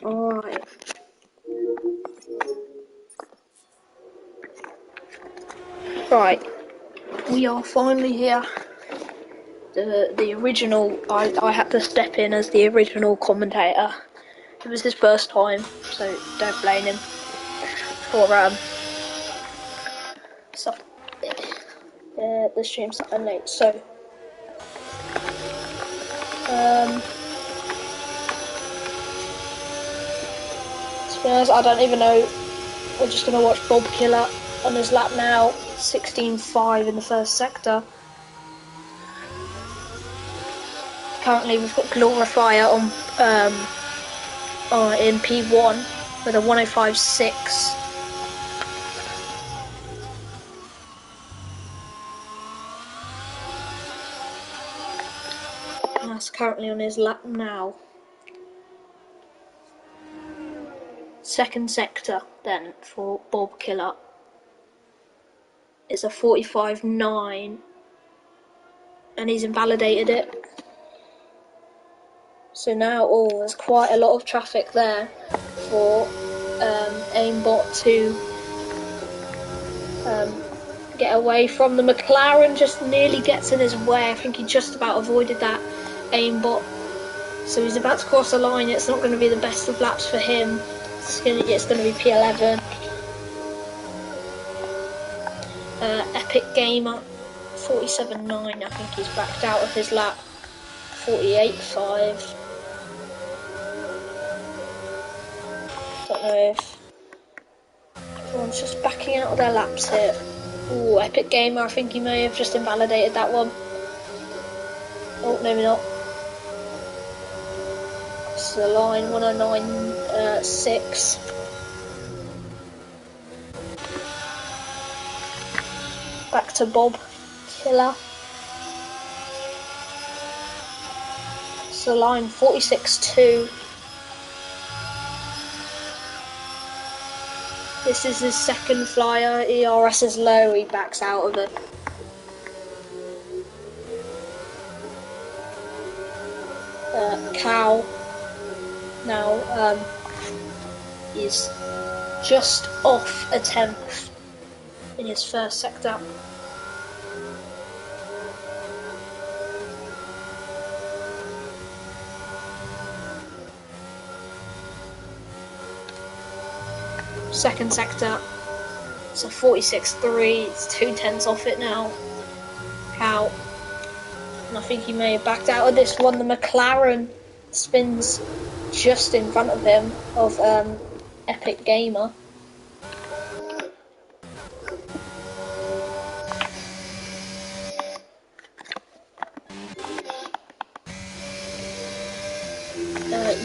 Alright. Right. We are finally here. The original, I had to step in as the original commentator. It was his first time, so don't blame him for the stream started late. So to be honest, I don't even know. We're just gonna watch Bob Killer on his lap now. 16.5 in the first sector. Currently, we've got Glorifier on in P1 with a 105.6. And that's currently on his lap now. Second sector then for Bob Killer is a 45.9, and he's invalidated it. So now, there's quite a lot of traffic there for aimbot to get away from. The McLaren just nearly gets in his way. I think he just about avoided that aimbot. So he's about to cross the line. It's not going to be the best of laps for him. It's going to be P11. Epic Gamer, 47.9. I think he's backed out of his lap. 48.5. Don't know if everyone's just backing out of their laps here. Ooh, Epic Gamer, I think he may have just invalidated that one. Oh, maybe not. It's the line 109.6. Back to Bob Killer. It's the line 46.2. This is his second flyer. ERS is low, he backs out of it. Cow now is just off a 10th in his first sector. Second sector, it's a 46.3, it's 2/10 off it now. Cow. And I think he may have backed out of this one. The McLaren spins just in front of him, of Epic Gamer.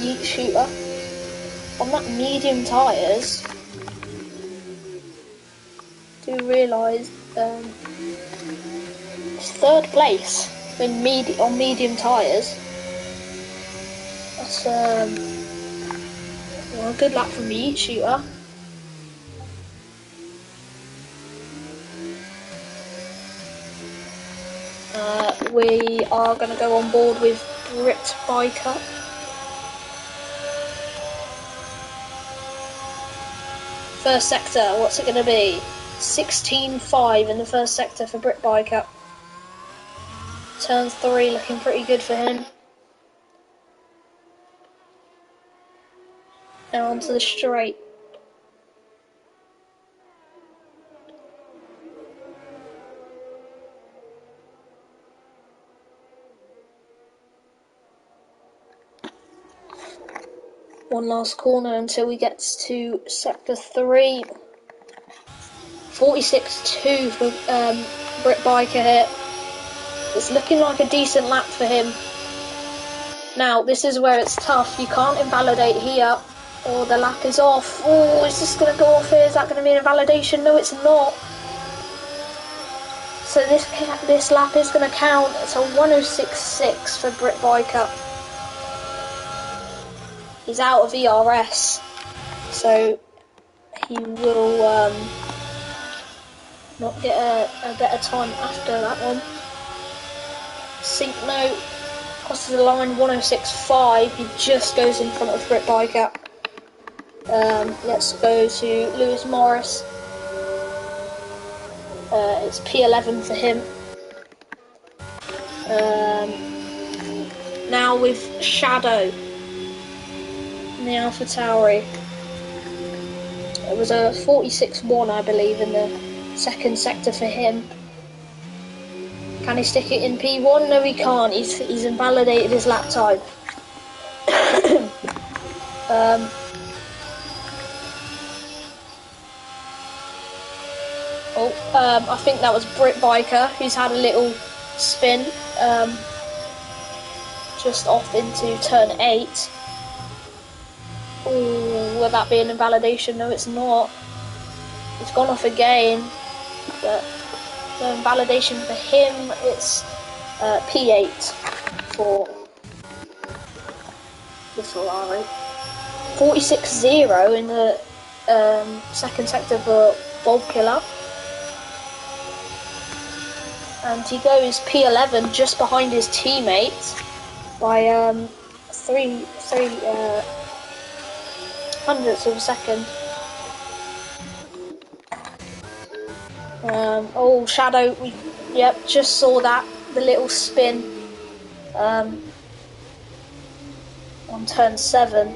Yeet Shooter. On that medium tyres, do realise it's third place on medium tyres. That's a good lap from the Yeet Shooter. We are going to go on board with Brit Biker. First sector, what's it going to be? 16.5 in the first sector for Brit Biker. Turn 3 looking pretty good for him. Now onto the straight. One last corner until we get to sector 3. 46.2 for Brit Biker here. It's looking like a decent lap for him. Now, this is where it's tough. You can't invalidate here, or the lap is off. Oh, is this going to go off here? Is that going to be an invalidation? No, it's not. So this lap is going to count. It's a 106.6 for Brit Biker. He's out of ERS, so he will not get a better time after that one. Seat note, crosses the line 106.5, he just goes in front of Brit Biker. Let's go to Lewis Morris. It's P11 for him. Now with Shadow in the AlphaTauri. It was a 46-1, I believe, in the second sector for him. Can he stick it in P1? No, he can't. He's invalidated his lap time. I think that was Brit Biker who's had a little spin just off into turn 8. Ooh, will that be an invalidation? No, it's not. It's gone off again, but the invalidation for him, it's P8 for the Ferrari. 46-0 in the second sector for Bob Killer. And he goes P11 just behind his teammate by 3 hundredths of a second. Shadow, just saw that, the little spin on turn 7.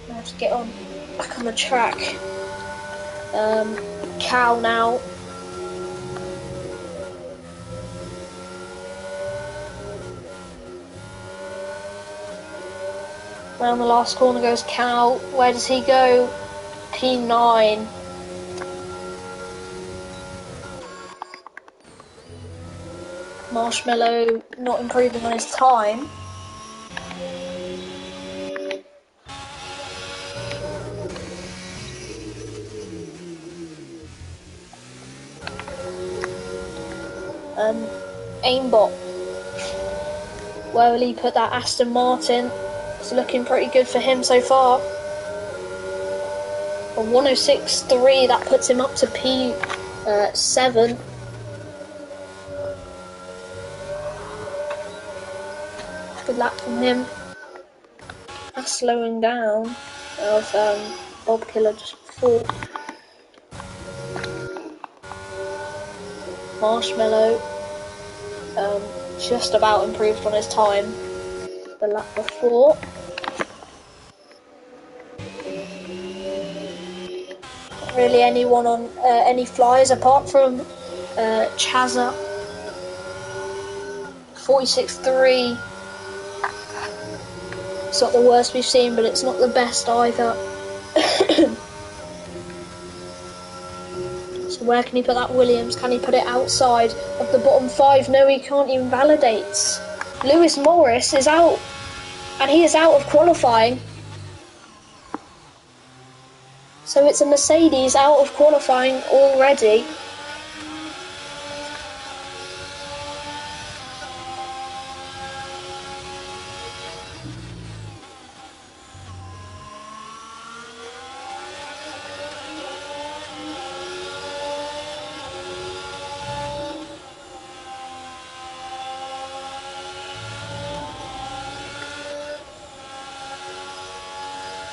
I have to get back on the track. Cal now. Around the last corner goes Cal. Where does he go? P9. Marshmallow not improving on his time. Aimbot. Where will he put that Aston Martin? It's looking pretty good for him so far. A 106.3, that puts him up to P7. Good lap from him. That's slowing down of Bob Killer just before. Marshmallow just about improved on his time the lap before. Not really anyone on any flyers apart from Chaza. 46.3. It's not the worst we've seen, but it's not the best either. So where can he put that Williams? Can he put it outside of the bottom 5? No, he can't even validate. Lewis Morris is out, and he is out of qualifying. So it's a Mercedes out of qualifying already.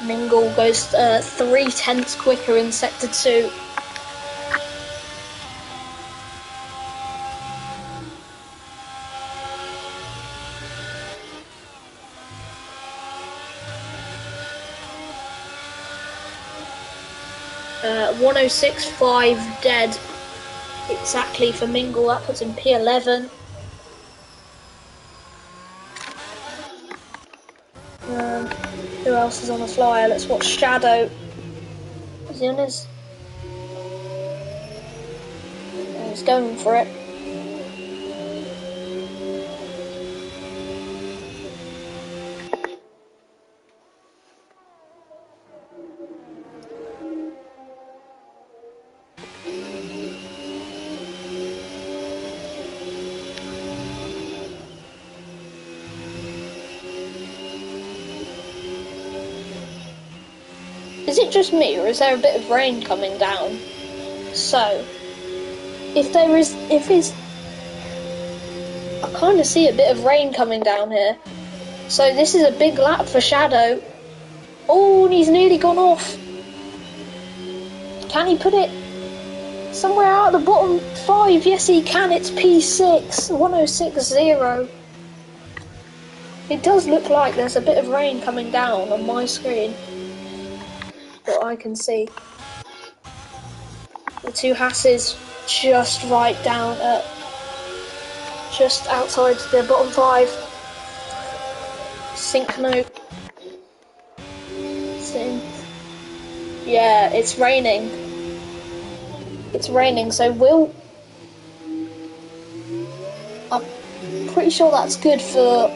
Mingle goes 3 tenths quicker in sector 2. Uh, 106.5 dead exactly for Mingle. That puts him P11. Who else is on the flyer? Let's watch Shadow. Is he on his? Oh, he's going for it. Is it just me, or is there a bit of rain coming down? So, I kind of see a bit of rain coming down here. So this is a big lap for Shadow. Oh, and he's nearly gone off. Can he put it somewhere out of the bottom 5? Yes, he can. It's P6, 1060. It does look like there's a bit of rain coming down on my screen. What I can see. The two Hasses just right down at just outside the bottom 5. Sync note. Yeah, it's raining. It's raining, so I'm pretty sure that's good for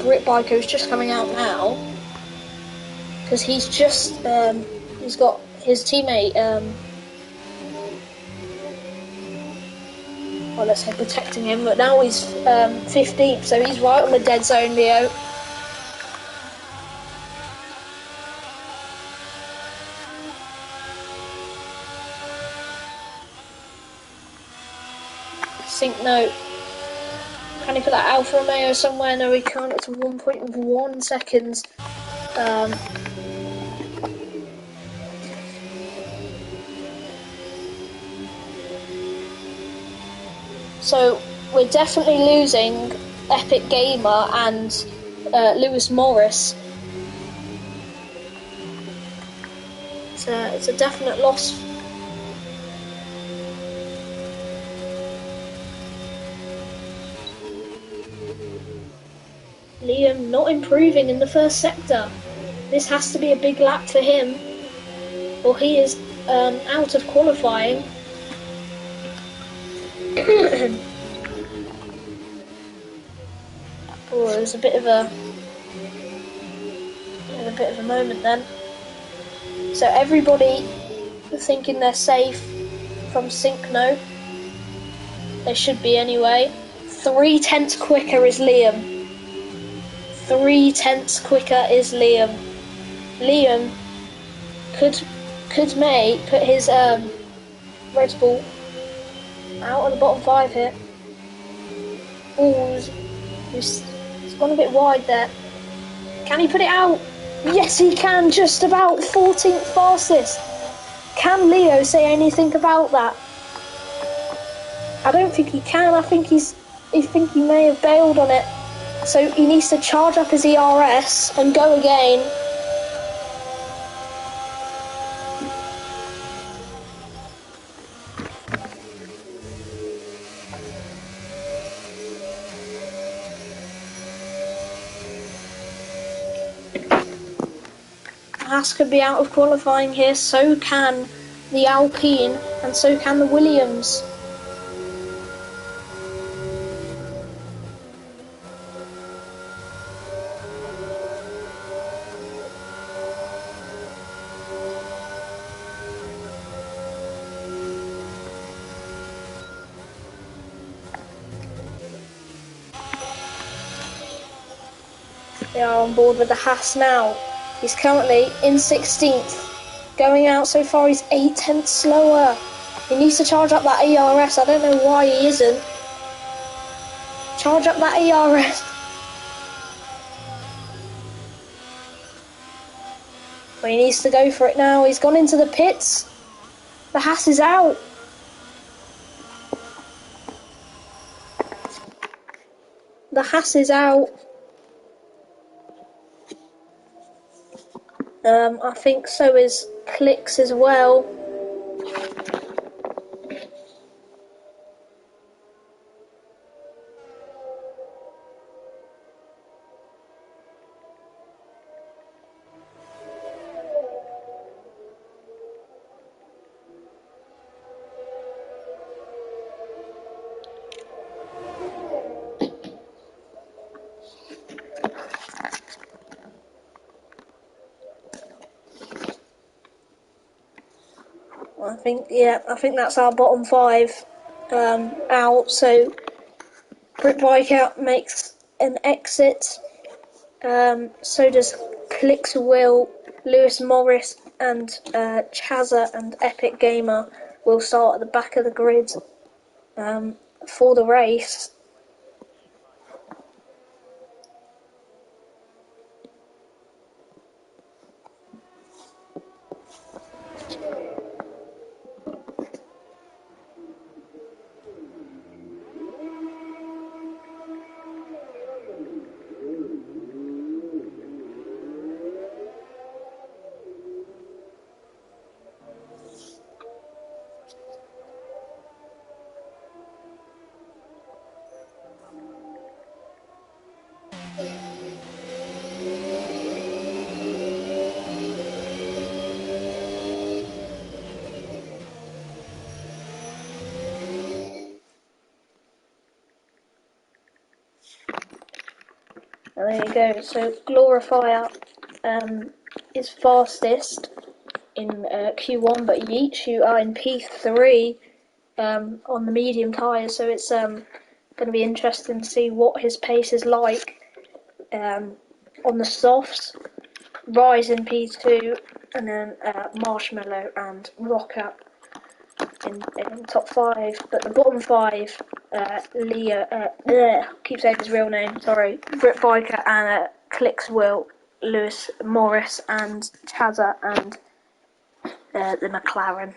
Brit Biker, who's just coming out now, because he's just he's got his teammate well, let's say protecting him, but now he's 15th, so he's right on the dead zone, Leo. Sync note. Can he put that Alfa Romeo somewhere? No, he can't. It's 1.1 seconds. So we're definitely losing Epic Gamer and Lewis Morris. It's a definite loss. Liam not improving in the first sector. This has to be a big lap for him, or he is out of qualifying. Oh, there's a bit of a moment then. So everybody thinking they're safe from sync note. They should be anyway. 3/10 quicker is Liam. 3/10 quicker is Liam. Liam could may put his Red Bull out of the bottom 5 here. Oh, he's gone a bit wide there. Can he put it out? Yes, he can. Just about 14th fastest. Can Leo say anything about that? I don't think he can. I think he may have bailed on it. So he needs to charge up his ERS and go again. Haas could be out of qualifying here. So can the Alpine and so can the Williams. They are on board with the Haas now. He's currently in 16th. Going out so far, he's 8/10 slower. He needs to charge up that ERS. I don't know why he isn't. Charge up that ERS. Well, he needs to go for it now. He's gone into the pits. The Haas is out. The Haas is out. I think so is Clicks as well. I think that's our bottom 5 out. So Brit Bikeout makes an exit. So does Clicks Will, Lewis Morris and Chazza and Epic Gamer will start at the back of the grid for the race. And there you go. So Glorifier is fastest in Q1, but Yeet, you are in P3 on the medium tyres. So it's going to be interesting to see what his pace is like on the softs. Rise in P2, and then Marshmallow and Rocker in top 5, but the bottom 5, keep saying his real name, sorry, Britt Biker and Clicks Will, Lewis Morris and Chazza and the McLaren.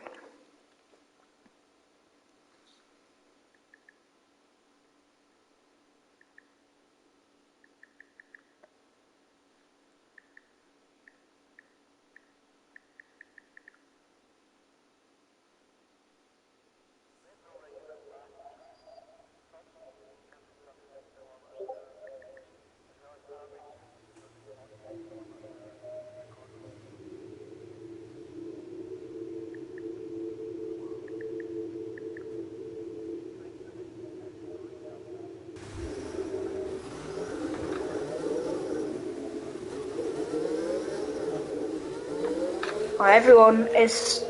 Everyone is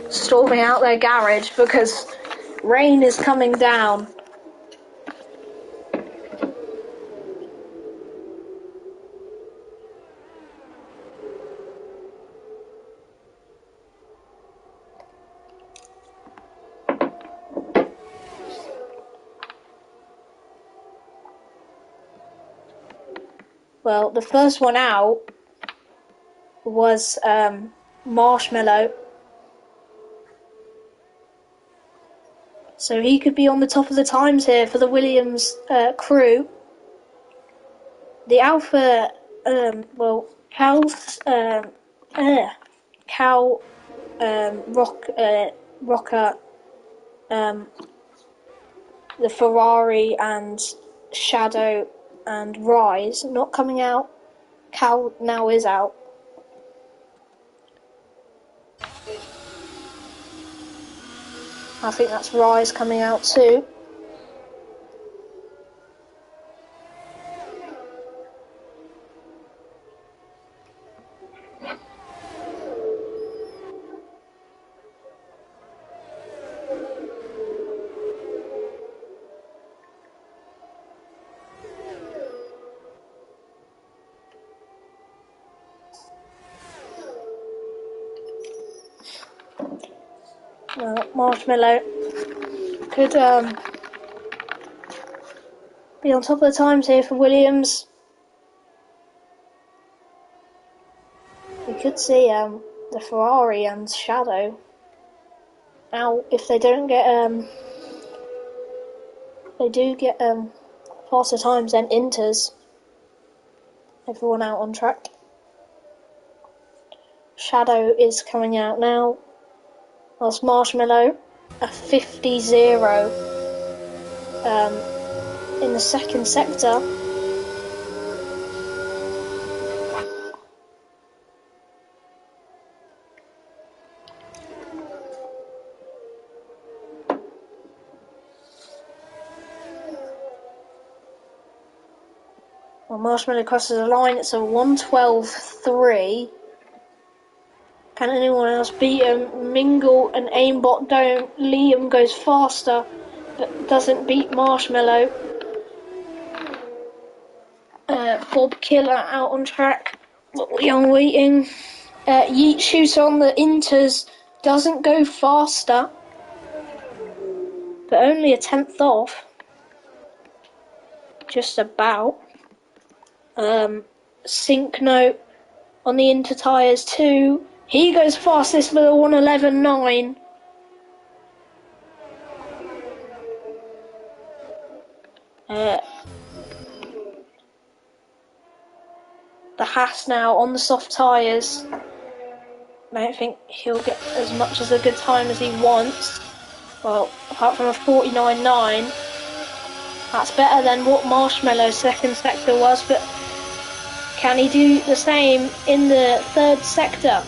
storming out their garage because rain is coming down. Well, the first one out was Marshmallow. So he could be on the top of the times here for the Williams crew. The Alpha, Rocker, the Ferrari and Shadow and Rise not coming out. Cal now is out. I think that's Rise coming out too. Marshmallow could be on top of the times here for Williams. We could see the Ferrari and Shadow. Now, if they don't get faster times, then Inters. Everyone out on track. Shadow is coming out now. That's Marshmallow. A 50-0 in the second sector. Well, Marshmallow crosses the line. It's a 1:12.3. Can anyone else beat him? Mingle and Aimbot don't. Liam goes faster, but doesn't beat Marshmallow. Bob Killer out on track. Young waiting. Yeet Shooter on the Inters doesn't go faster, but only a 10th off. Just about. Sync Note on the Inter tyres too. He goes fastest with a 1:11.9. The Haas now on the soft tyres. I don't think he'll get as much as a good time as he wants. Well, apart from a 49.9. That's better than what Marshmallow's second sector was, but can he do the same in the third sector?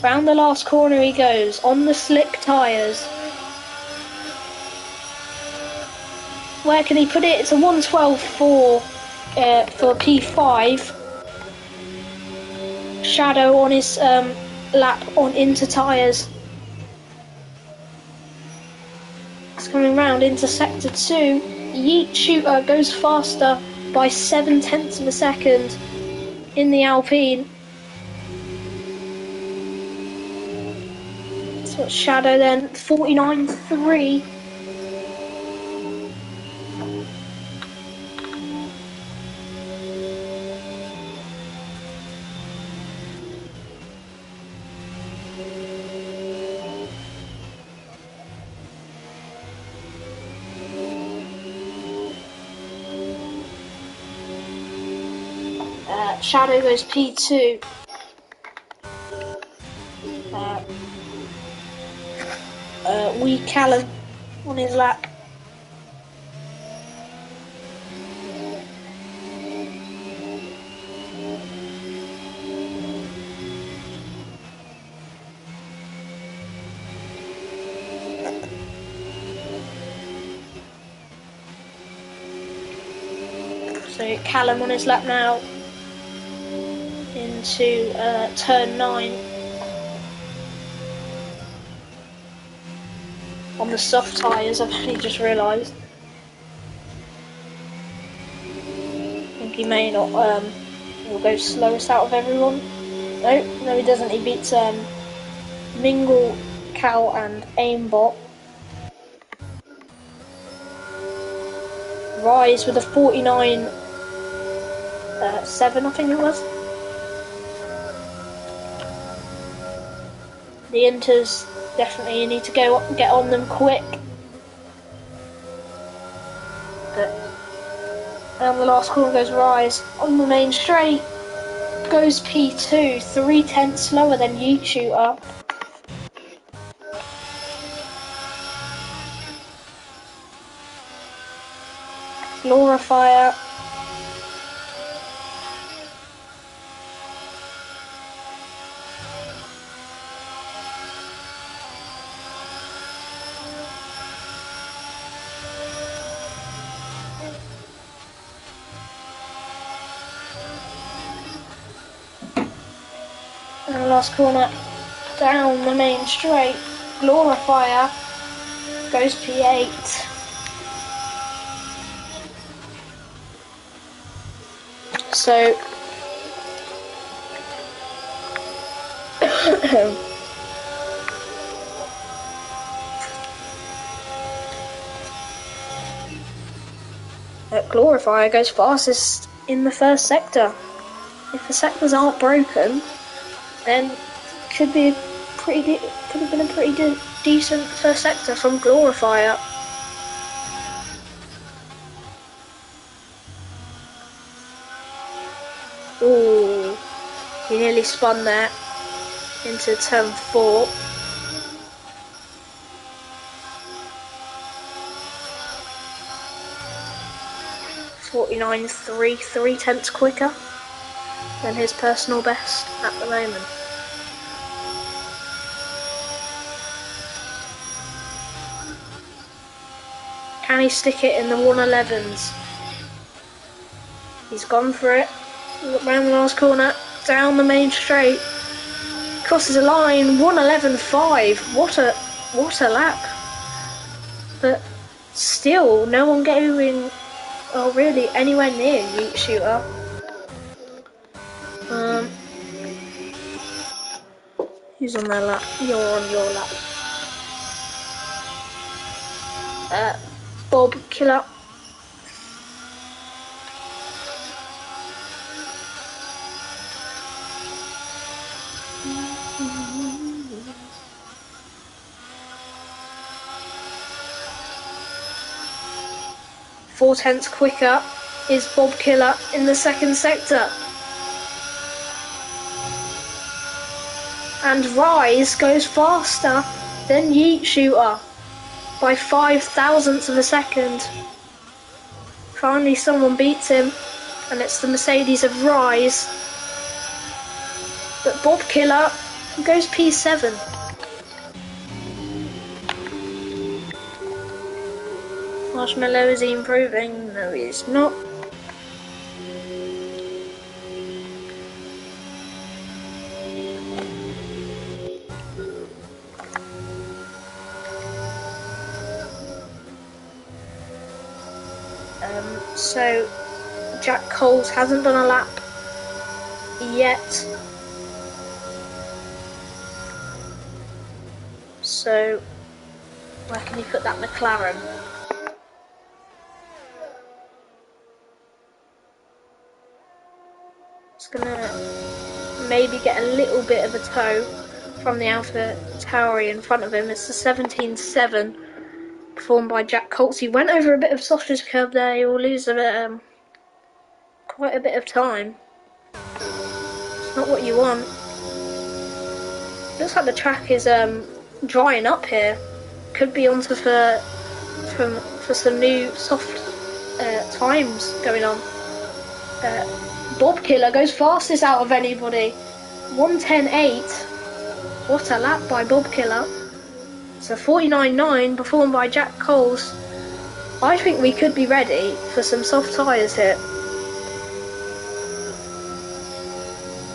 Round the last corner he goes, on the slick tyres. Where can he put it? It's a 1:12 for P5. Shadow on his lap on into tyres. It's coming round into sector 2. Yeet Shooter goes faster by 0.7 of a second in the Alpine. So Shadow then 49.3. Shadow goes P2. Wee Callum on his lap. So Callum on his lap now into turn 9 on the soft tyres. I've only just realised. I think he may not. He'll go slowest out of everyone. No, he doesn't. He beats Mingle, Cal, and Aimbot. Rise with a 49.7, I think it was. The Inters, definitely you need to get on them quick. But the last corner goes Rise on the main straight. Goes P2, 0.3 slower than Yeet Shooter. Glorifier. And the last corner down the main straight. Glorifier goes P8. So Glorifier goes fastest in the first sector. If the sectors aren't broken, then could have been a pretty decent first sector from Glorifier. Ooh, he nearly spun there into turn 4. .3 quicker than his personal best at the moment. Can he stick it in the 111s? He's gone for it. Look round the last corner, down the main straight, crosses a line. 111.5. What a lap! But still, no one going. Oh, really? Anywhere near Yeet Shooter? Who's on their lap? You're on your lap. Bob Killer. .4 quicker is Bob Killer in the second sector. And Rise goes faster than Yeet Shooter by 0.005 of a second. Finally someone beats him, and it's the Mercedes of Rise. But Bob Killer goes P7. Marshmallow, is he improving? No, he's not. So Jack Coles hasn't done a lap yet. So where can he put that McLaren? It's gonna maybe get a little bit of a tow from the Alpha Tauri in front of him. It's the 17.7 performed by Jack Coles. He went over a bit of softest curb there. He will lose a bit, quite a bit of time. It's not what you want. Looks like the track is drying up here. Could be onto for some new soft times going on. Bob Killer goes fastest out of anybody. 1:10.8. What a lap by Bob Killer. It's a 49.9 performed by Jack Coles. I think we could be ready for some soft tyres here.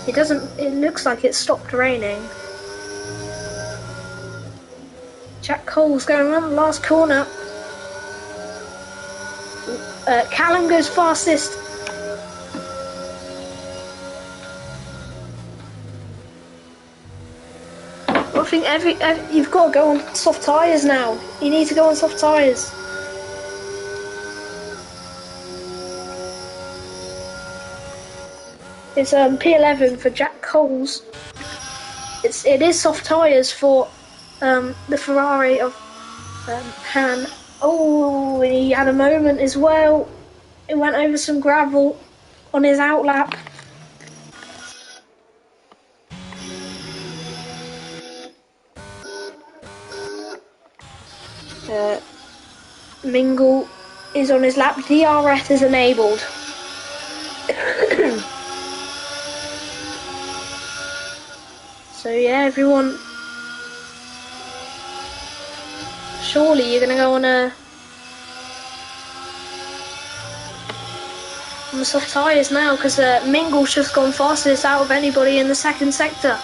It looks like it stopped raining. Jack Coles going around the last corner. Callum goes fastest. I think you've got to go on soft tyres now. You need to go on soft tyres. It's P11 for Jack Coles. It is soft tyres for the Ferrari of Han. Oh, he had a moment as well. He went over some gravel on his outlap. Mingle is on his lap. DRS is enabled. So yeah, everyone. Surely you're gonna go on the soft tyres now, because Mingle's just gone fastest out of anybody in the second sector.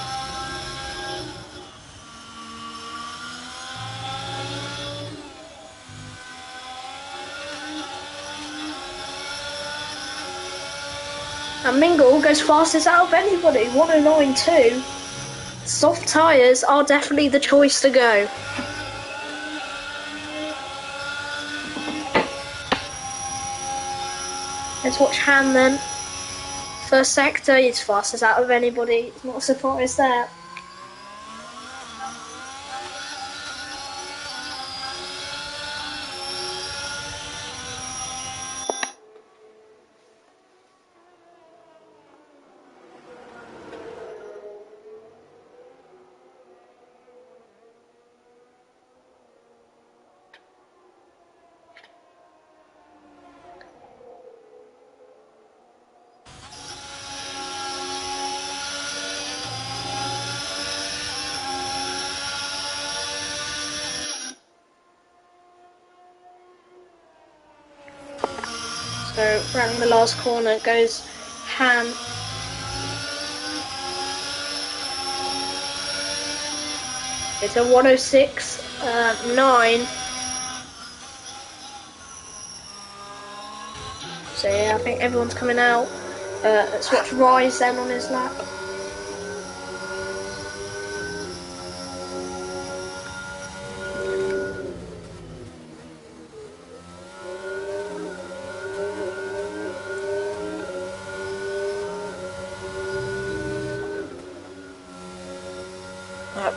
And Mingle goes fastest out of anybody, 1:09.2. Soft tyres are definitely the choice to go. Let's watch Han then. First sector, he's fastest out of anybody. It's not a surprise there. So round the last corner goes Han. It's a 1:06.9. So yeah, I think everyone's coming out. Let's watch Rise then on his lap.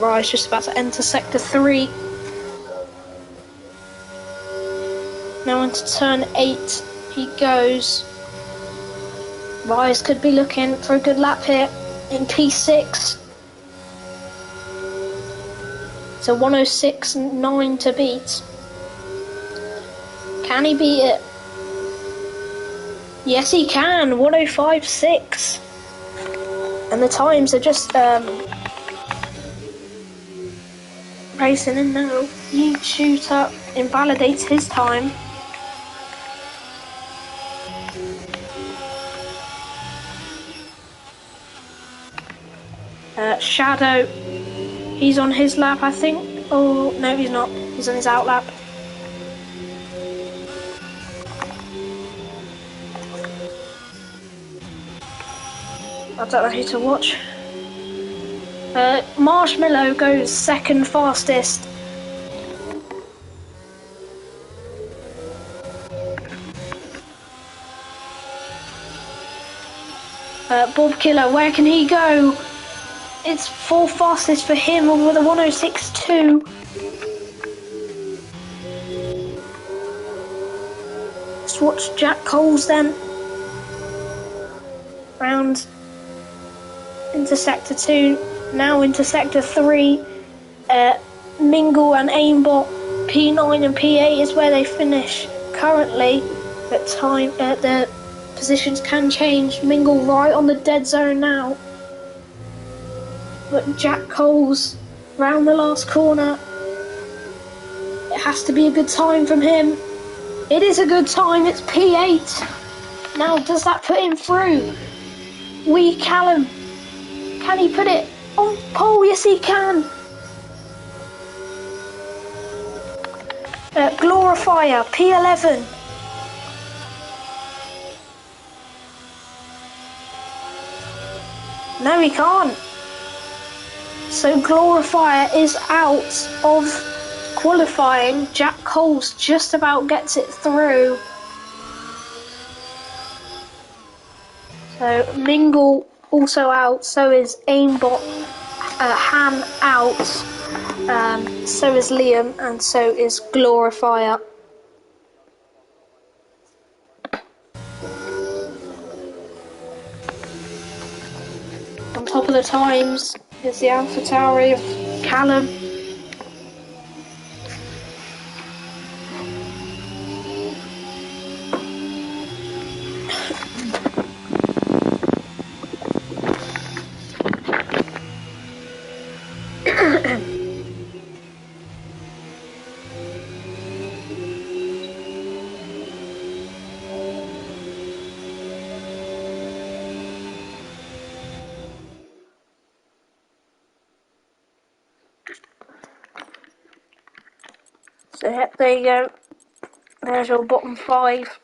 Rise just about to enter sector 3. Now into turn 8 he goes. Rise could be looking for a good lap here in P6. It's a 1:06.9 to beat. Can he beat it? Yes he can, 1:05.6. And the times are just racing in now. Shooter invalidates his time. Shadow, he's on his lap, I think. Oh, no, he's not. He's on his out lap. I don't know who to watch. Marshmallow goes second fastest. Bob Killer, where can he go? It's fourth fastest for him with a 106.2. Let's watch Jack Coles then. Round into sector 2, now into sector 3. Mingle and Aimbot, P9 and P8 is where they finish currently. But the positions can change. Mingle right on the dead zone now. But Jack Coles round the last corner. It has to be a good time from him. It is a good time, it's P8. Now, does that put him through? Wee Callum, can he put it on pole? Yes, he can. Glorifier, P11. No, he can't. So Glorifier is out of qualifying. Jack Coles just about gets it through. So Mingle also out, so is Aimbot. Han out, so is Liam, and so is Glorifier. On top of the times is the AlphaTauri of Callum. So there you go. There's your bottom 5.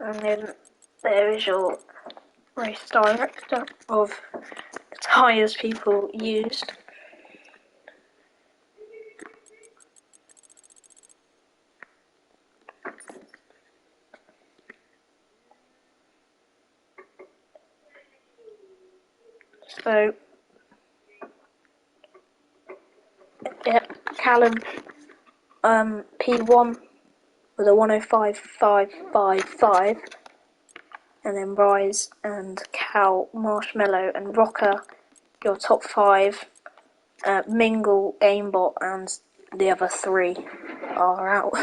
And then there is your race director of the tyres people used. So, yeah, Callum, P1 with a 105.555, and then Rise and Cal, Marshmallow and Rocker, your top 5. Mingle, Aimbot, and the other 3 are out.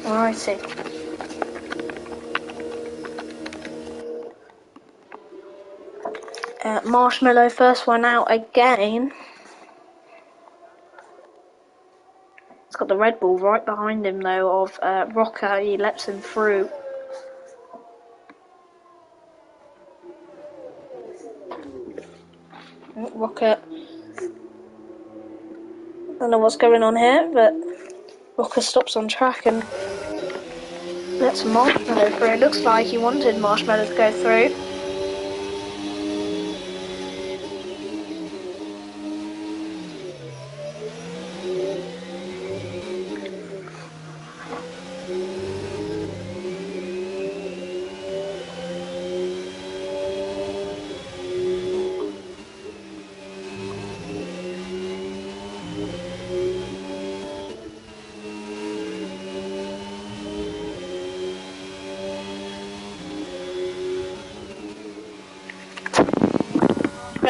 Alrighty. Marshmallow first one out again. It's got the Red Bull right behind him though of Rocker. He lets him through. Rocker. I don't know what's going on here, but Rocker stops on track and lets Marshmallow through. It looks like he wanted Marshmallow to go through.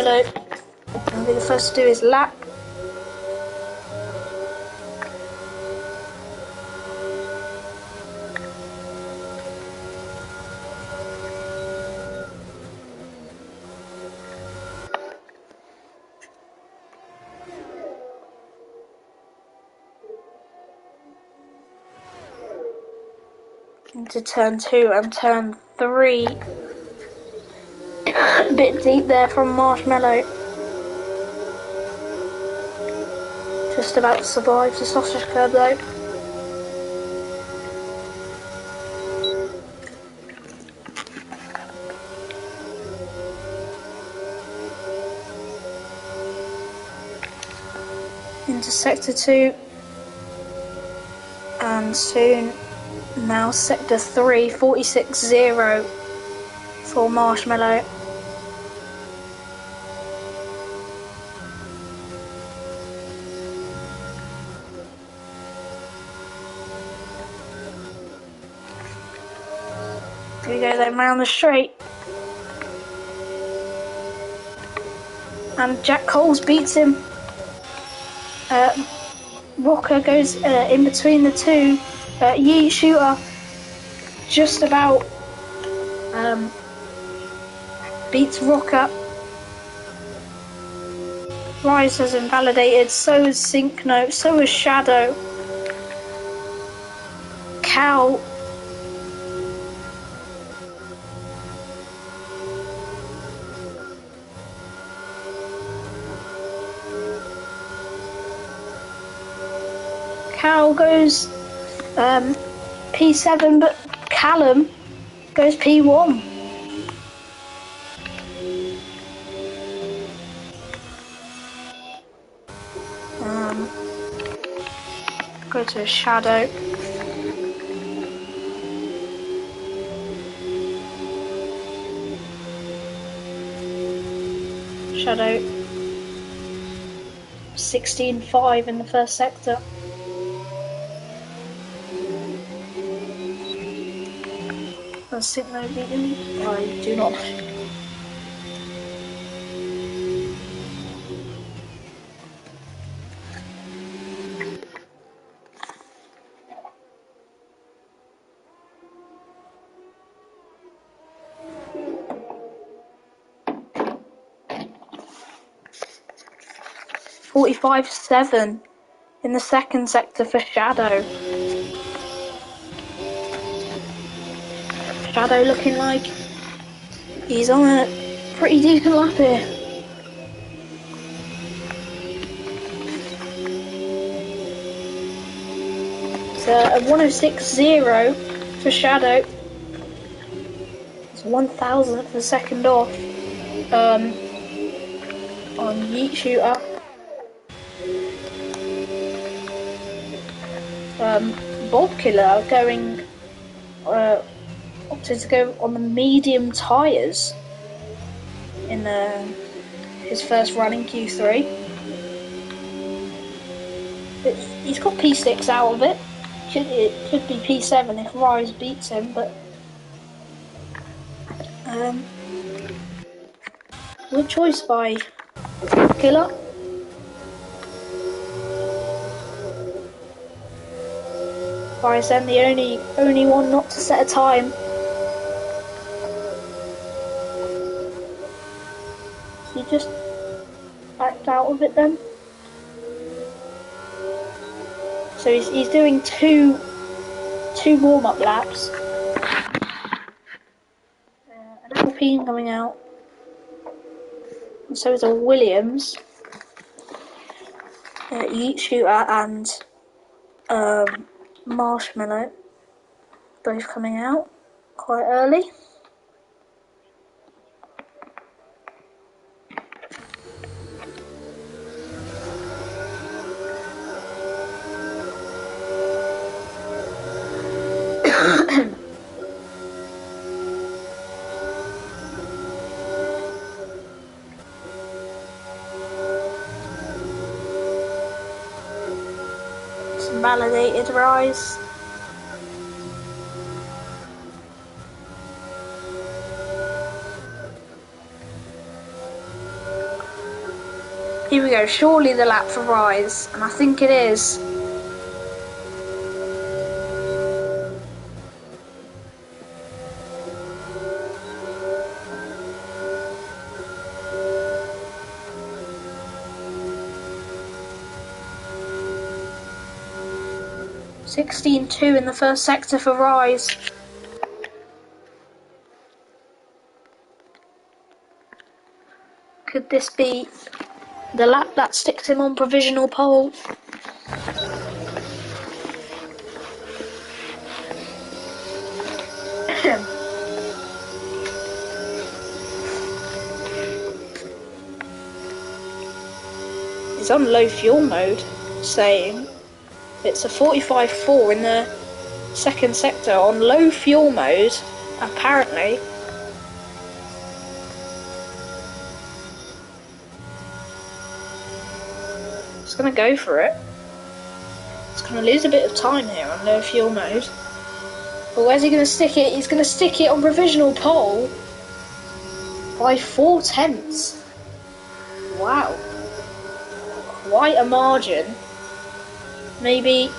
Marshmallow. I'll be the first to do his lap. Into turn 2 and turn 3. A bit deep there from Marshmallow. Just about to survive the sausage curb though. Into sector 2. And soon, now sector 3, 46-0 for Marshmallow. Here we go then, round the straight. And Jack Coles beats him. Rocker goes in between the two. Yeet Shooter just about beats Rocker. Rise has invalidated, so is Sync Note, so is Shadow. Cal goes P7, but Callum goes P1. Go to Shadow. Shadow 16-5 in the first sector. Does Sync Note beat him? I do not know. $45.7 in the second sector for Shadow. Shadow looking like he's on a pretty decent lap here. It's a 106.0 for Shadow. It's 1,000th of a second off on Yeet Shooter. Bob Killer going opted to go on the medium tyres in his first run in Q3. But he's got P6 out of it. It could be P7 if Rise beats him, but good choice by Killer. Rise then the only one not to set a time. He just backed out of it then. So he's doing two warm-up laps. An Alpine coming out. And so is a Williams. Yeet Shooter and Marshmallow. Both coming out quite early. Some validated Rise. Here we go, surely the lap for Rise, and I think it is. (16.2) in the first sector for Rise. Could this be the lap that sticks him on provisional pole? He's on low fuel mode, saying it's a 45.4 in the second sector on low fuel mode, apparently. He's gonna go for it. He's gonna lose a bit of time here on low fuel mode. But where's he gonna stick it? He's gonna stick it on provisional pole by 4/10. Wow. Quite a margin. Maybe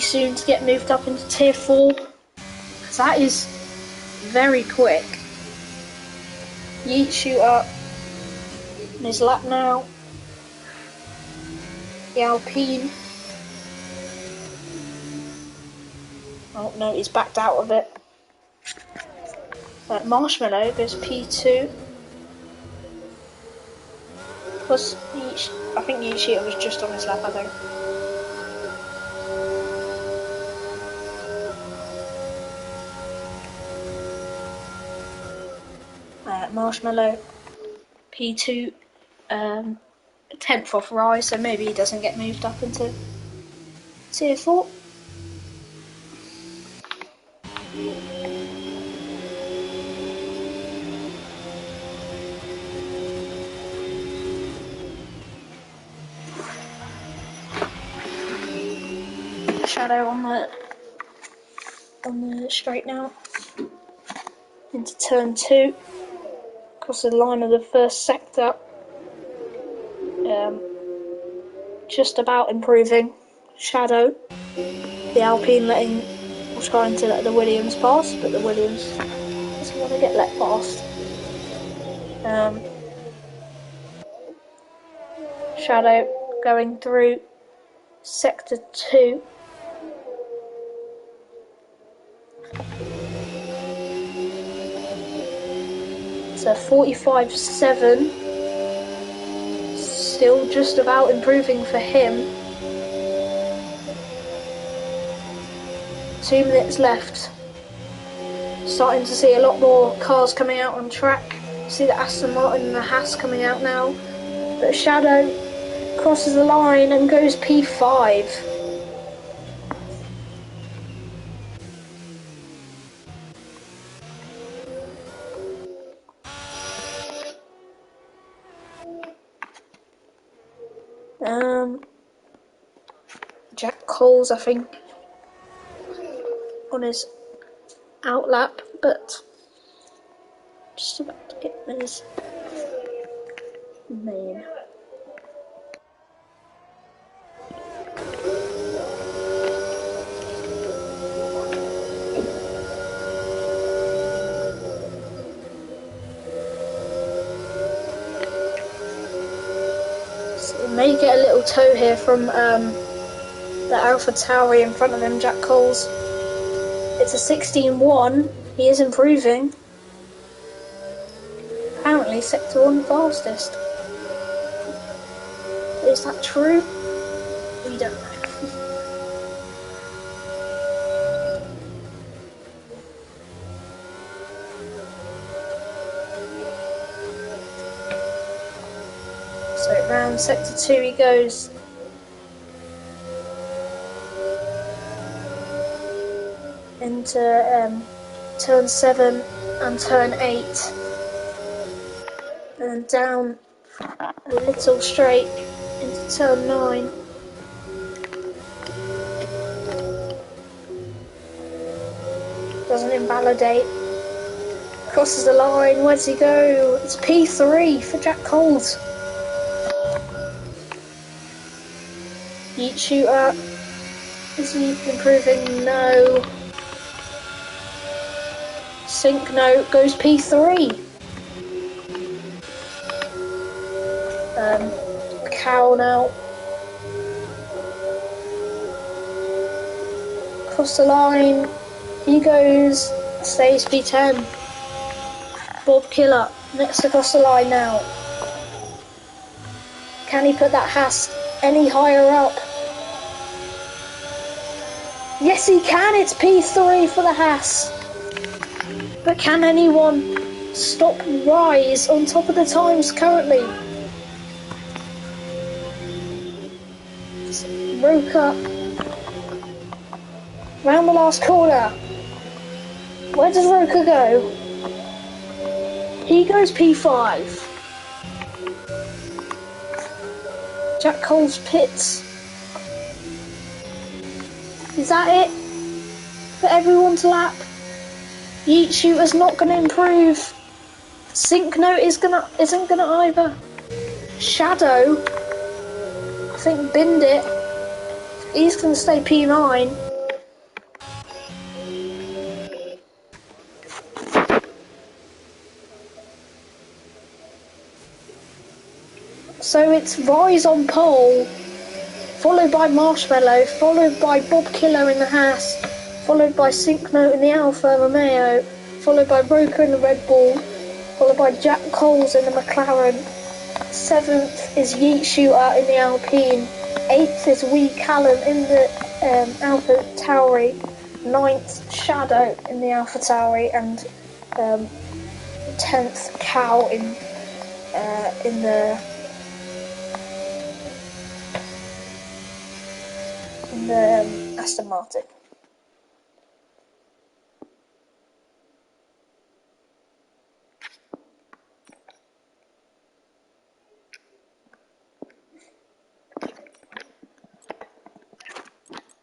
soon to get moved up into tier 4. Because that is very quick. Yeet shooter in his lap now. The Alpine. Oh no, he's backed out of it. Marshmallow goes P2. Plus, I think Yeet shooter was just on his lap, I think. Marshmallow P2, 10th off Rise, so maybe he doesn't get moved up into tier 4. Shadow on the straight now. Into turn 2. Across the line of the first sector. Just about improving. Shadow. The Alpine trying to let the Williams pass, but the Williams doesn't want to get let past. Shadow going through sector 2. So 45.7, still just about improving for him. 2 minutes left. Starting to see a lot more cars coming out on track. See the Aston Martin and the Haas coming out now. But Shadow crosses the line and goes P5. Jack Coles, I think, on his outlap, but just about to get his main. So he may get a little tow here from the Alpha Tauri in front of him, Jack Coles. It's a 16.1. He is improving. Apparently sector 1 fastest. Is that true? We don't know. So round sector 2 he goes. Into turn 7 and turn 8. And then down a little straight into turn 9. Doesn't invalidate. Crosses the line, where does he go? It's P3 for Jack Coles. Yeet shooter. Is he improving? No. Sync note goes P3. Cow now. Across the line. He goes, stays P10. Bob Killer, next across the line now. Can he put that Haas any higher up? Yes, he can. It's P3 for the Haas. But can anyone stop Rise on top of the times currently? Roka round the last corner. Where does Roka go? He goes P5. Jack Cole's pits. Is that it for everyone's lap? Yeet Shooter's not going to improve. Sync Note isn't going to either. Shadow, I think, binned it. He's going to stay P9. So it's Rise on pole, followed by Marshmallow, followed by Bob Killer in the Haas, followed by Sync Note in the Alfa Romeo, followed by Roker in the Red Bull, followed by Jack Coles in the McLaren. 7th is Yeet Shooter in the Alpine. 8th is Wee Callum in the Alpha Tauri. 9th Shadow in the Alpha Tauri, and 10th Cow in the Aston Martin.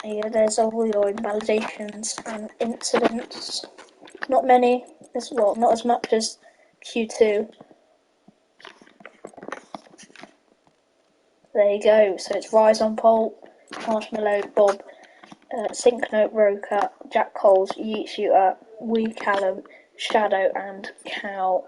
Yeah, there's all your invalidations and incidents. Not many, not as much as Q2. There you go. So it's Rise on pole, Marshmallow, Bob, Sync Note, Roker, Jack Coles, Yeet Shooter, Wee Callum, Shadow, and Cow.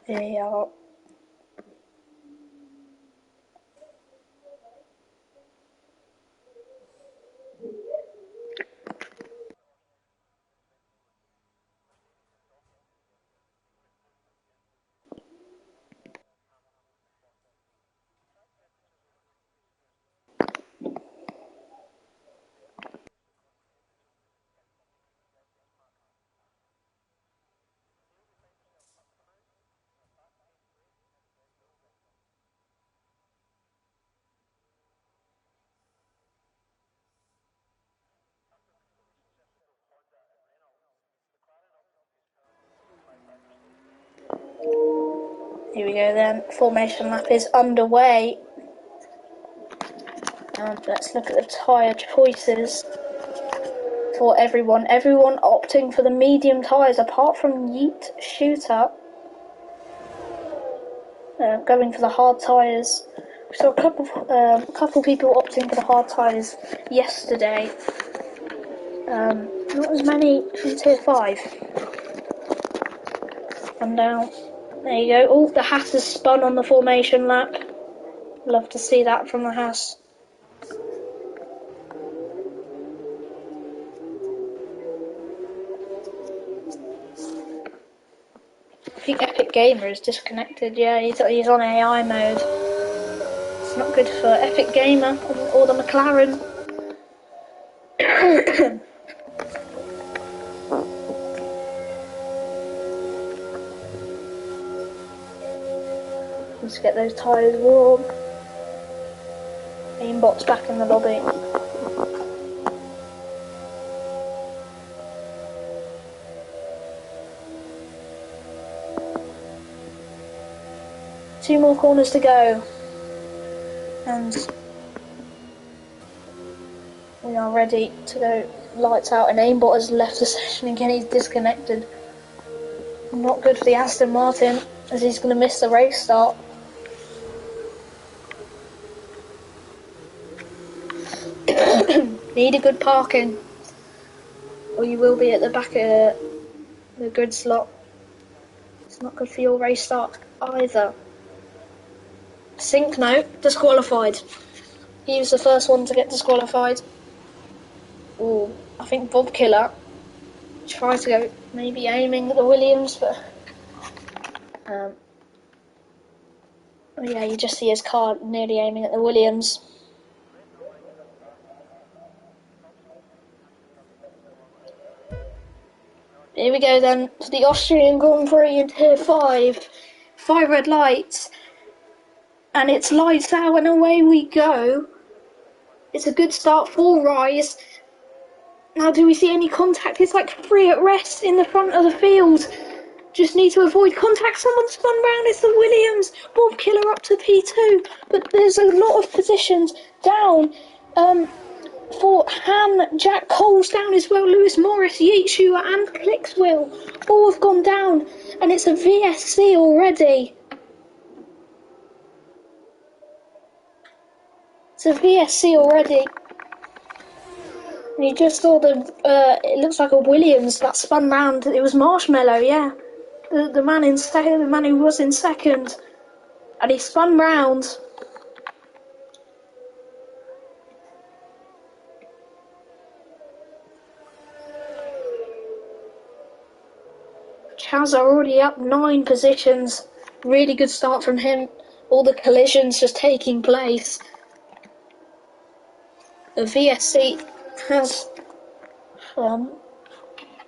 They are. Here we go then. Formation lap is underway. And let's look at the tyre choices for everyone. Everyone opting for the medium tyres apart from Yeet Shooter. Going for the hard tyres. We saw a couple people opting for the hard tyres yesterday. Not as many from Tier 5. And now, there you go. Oh, the Haas has spun on the formation lap. Love to see that from the Haas. I think Epic Gamer is disconnected. Yeah, he's on AI mode. It's not good for Epic Gamer or the McLaren. Let's get those tyres warm. Aimbot's back in the lobby. 2 more corners to go. And we are ready to go lights out, and Aimbot has left the session again. He's disconnected. Not good for the Aston Martin, as he's going to miss the race start. Need a good parking, or you will be at the back of the grid slot. It's not good for your race start either. Sync note, disqualified. He was the first one to get disqualified. Ooh, I think Bob Killer tried to go maybe aiming at the Williams, but yeah, you just see his car nearly aiming at the Williams. Here we go then to the Austrian Grand Prix in Tier 5. 5 red lights. And it's lights out and away we go. It's a good start for Rise. Now, do we see any contact? It's like 3 at rest in the front of the field. Just need to avoid contact. Someone spun round. It's the Williams. Bob Killer up to P2. But there's a lot of positions down. For Ham, Jack Cole's down as well. Lewis Morris, Yeatshuer and Clickswill all have gone down. And it's a VSC already. It's a VSC already. And you just saw it looks like a Williams that spun round. It was Marshmallow, yeah. The man in second, the man who was in second. And he spun round. Chaz are already up 9 positions. Really good start from him. All the collisions just taking place. The VSC has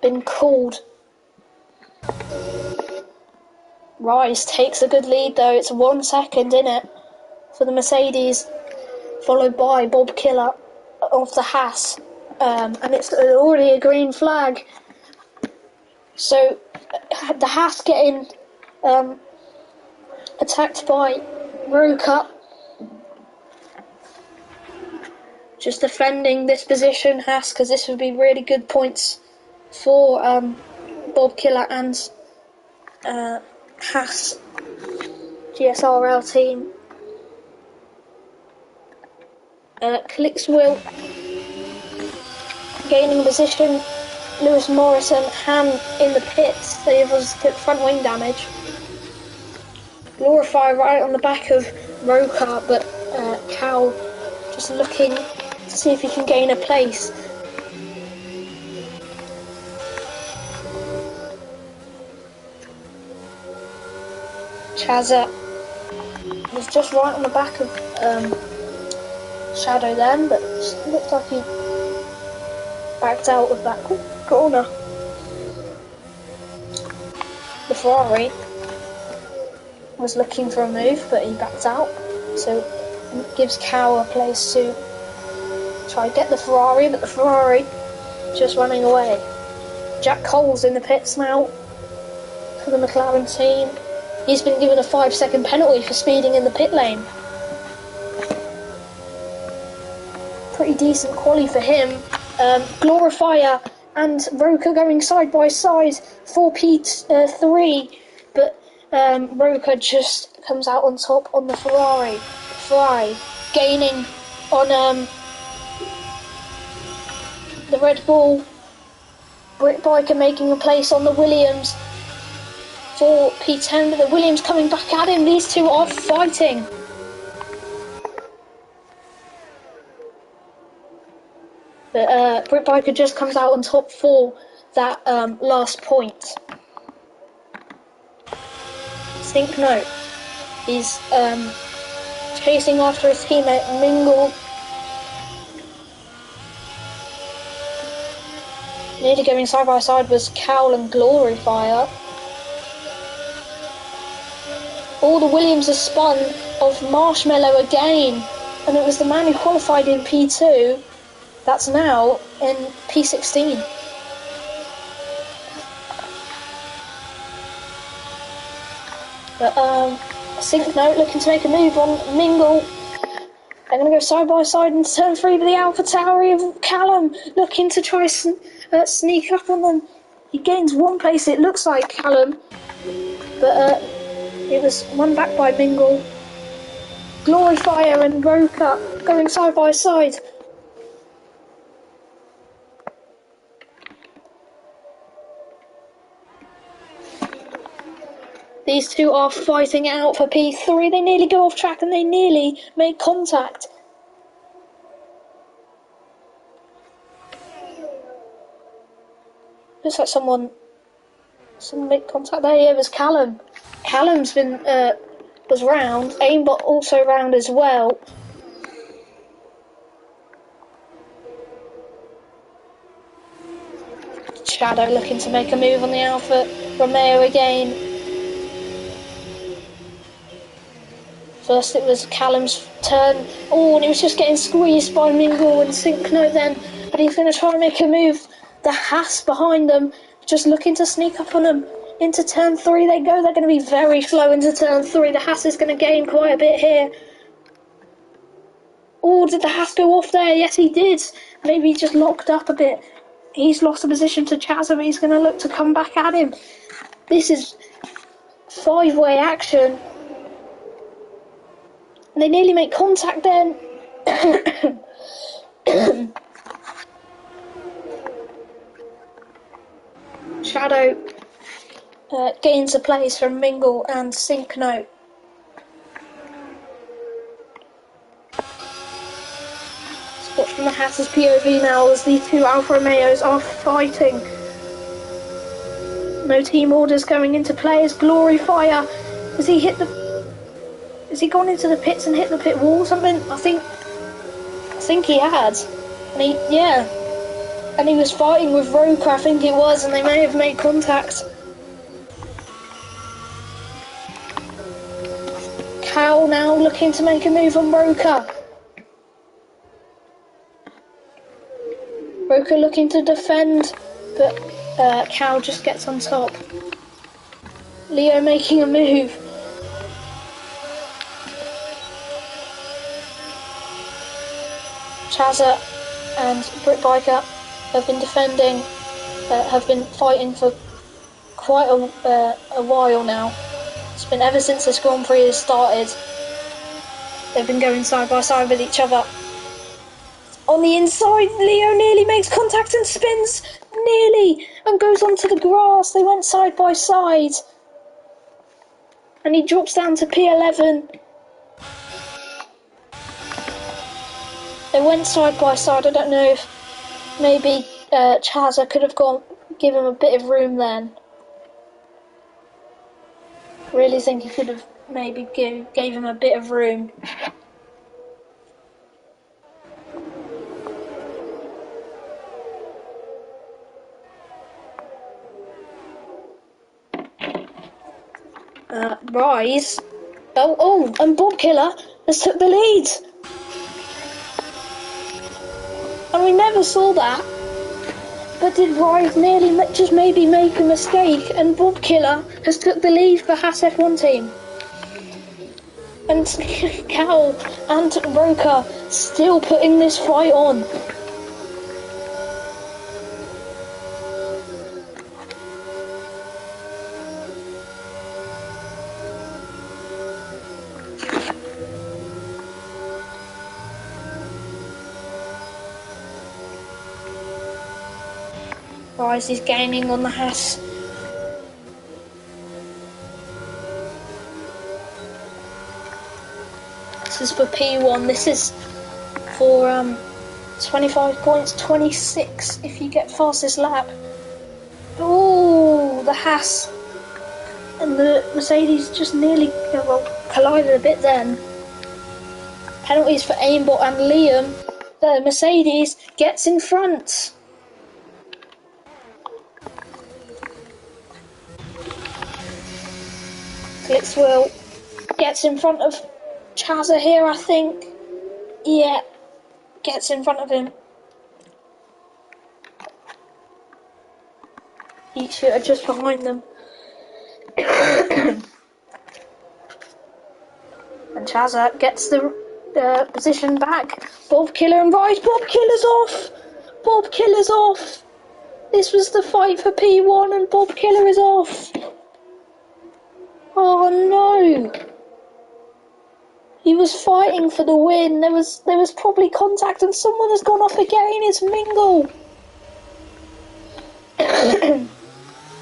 been called. Rice takes a good lead though. It's 1 second in it for the Mercedes, followed by Bob Killer of the Haas, and it's already a green flag. So the Haas getting attacked by Roca. Just defending this position, Haas, because this would be really good points for Bob Killer and Haas GSRL team. Clickswill gaining position. Lewis Morrison, Ham in the pits. They have front wing damage. Glorify right on the back of Roca, but Cal just looking to see if he can gain a place. Chazza was just right on the back of Shadow then, but looked like he backed out of that corner. The Ferrari was looking for a move, but he backed out, so it gives Cow a place to try to get the Ferrari, but the Ferrari just running away. Jack Cole's in the pits now for the McLaren team. He's been given a 5-second penalty for speeding in the pit lane. Pretty decent quali for him. Glorifier and Roca going side by side for P3, but Roca just comes out on top on the Ferrari. Ferrari gaining on the Red Bull. Britt Biker making a place on the Williams for P10, but the Williams coming back at him. These two are fighting. But Britt Biker just comes out on top for that last point. Sync note. He's chasing after his teammate Mingle. Nearly going side by side was Cowl and Glorifier. All the Williams are spun of Marshmallow again, and it was the man who qualified in P2 that's now in P16. But Sync Note looking to make a move on Mingle. They're going to go side by side into turn 3 with the Alpha Tauri of Callum, looking to try sneak up on them. He gains one place, it looks like, Callum, but it was won back by Mingle. Gloryfire and Roka going side by side. These two are fighting out for P3. They nearly go off track and they nearly make contact. Looks like someone made contact there. Yeah, it was Callum. Callum's been was round. Aimbot also round as well. Shadow looking to make a move on the Alpha Romeo again. First it was Callum's turn. Oh, and he was just getting squeezed by Mingle and Sync Note then. But he's going to try and make a move. The Haas behind them, just looking to sneak up on them. Into turn 3 they go. They're going to be very slow into turn 3. The Haas is going to gain quite a bit here. Oh, did the Haas go off there? Yes, he did. Maybe he just locked up a bit. He's lost the position to Chaz, but he's going to look to come back at him. This is 5-way action. And they nearly make contact then. Shadow gains a place from Mingle and Sync Note. Let's watch from the Hatter's POV now as these two Alfa Romeos are fighting. No team orders going into play as Gloryfire. Has he gone into the pits and hit the pit wall or something? I think he had. And he was fighting with Roka, I think it was, and they may have made contact. Cal now looking to make a move on Roka. Roka looking to defend, but Cal just gets on top. Leo making a move. Chazza and Brit Biker have been defending, have been fighting for quite a while now. It's been ever since this Grand Prix has started. They've been going side by side with each other. On the inside, Leo nearly makes contact and spins, nearly, and goes onto the grass. They went side by side. And he drops down to P11. They went side by side. I don't know if maybe Chazza could have give him a bit of room then. Really think he could have maybe gave him a bit of room. Rise. Oh, and Bob Killer has took the lead. And we never saw that. But did Rise nearly just maybe make a mistake? And Bob Killer has took the lead for Haas F1 team. And Cal and Roka still putting this fight on. Rise is gaining on the Haas. This is for P1. This is for 25 points, 26 if you get fastest lap. Oh, the Haas and the Mercedes just nearly collided a bit then. Penalties for Aimbot and Liam. The Mercedes gets in front. Blitzwell gets in front of Chazza here, I think. Yeah, gets in front of him. Heat shooter just behind them. And Chazza gets the position back. Bob Killer and Rise. Bob Killer's off. Bob Killer's off. This was the fight for P1 and Bob Killer is off. Oh no. He was fighting for the win. There was probably contact and someone has gone off again. It's Mingle.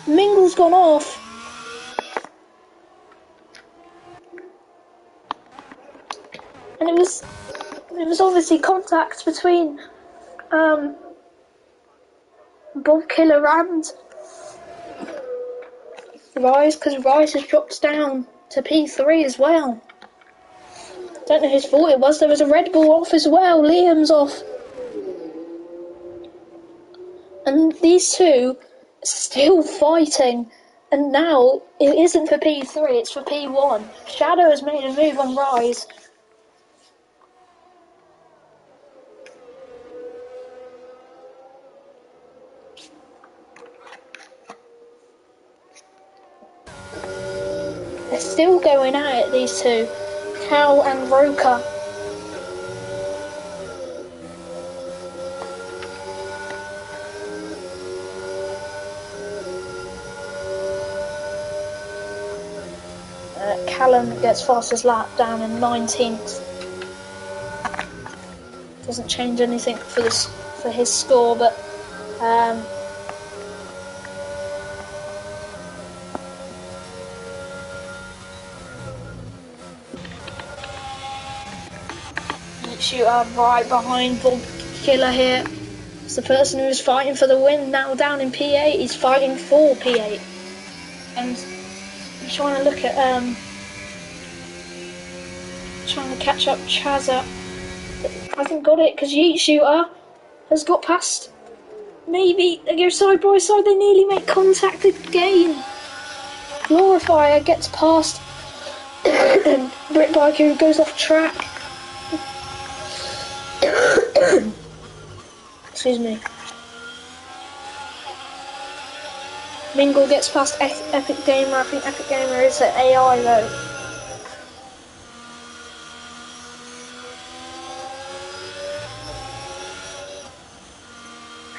Mingle's gone off. And it was obviously contact between Bob Killer and Rise, because Rise has dropped down to P3 as well. Don't know whose fault it was. There was a Red Bull off as well. Liam's off. And these two are still fighting. And now it isn't for P3, it's for P1. Shadow has made a move on Rise. They're still going at it, these two. Cal and Roka. Callum gets fastest lap down in 19th. Doesn't change anything for his score, but shooter right behind Bob Killer here. It's the person who's fighting for the win now down in P8. He's fighting for P8. And I'm trying to look at trying to catch up Chazza. Hasn't got it because Yeet Shooter has got past. Maybe they go side by side, they nearly make contact again. Glorifier gets past Brit Biker, who goes off track. Excuse me. Mingle gets past Epic Gamer. I think Epic Gamer is at AI though.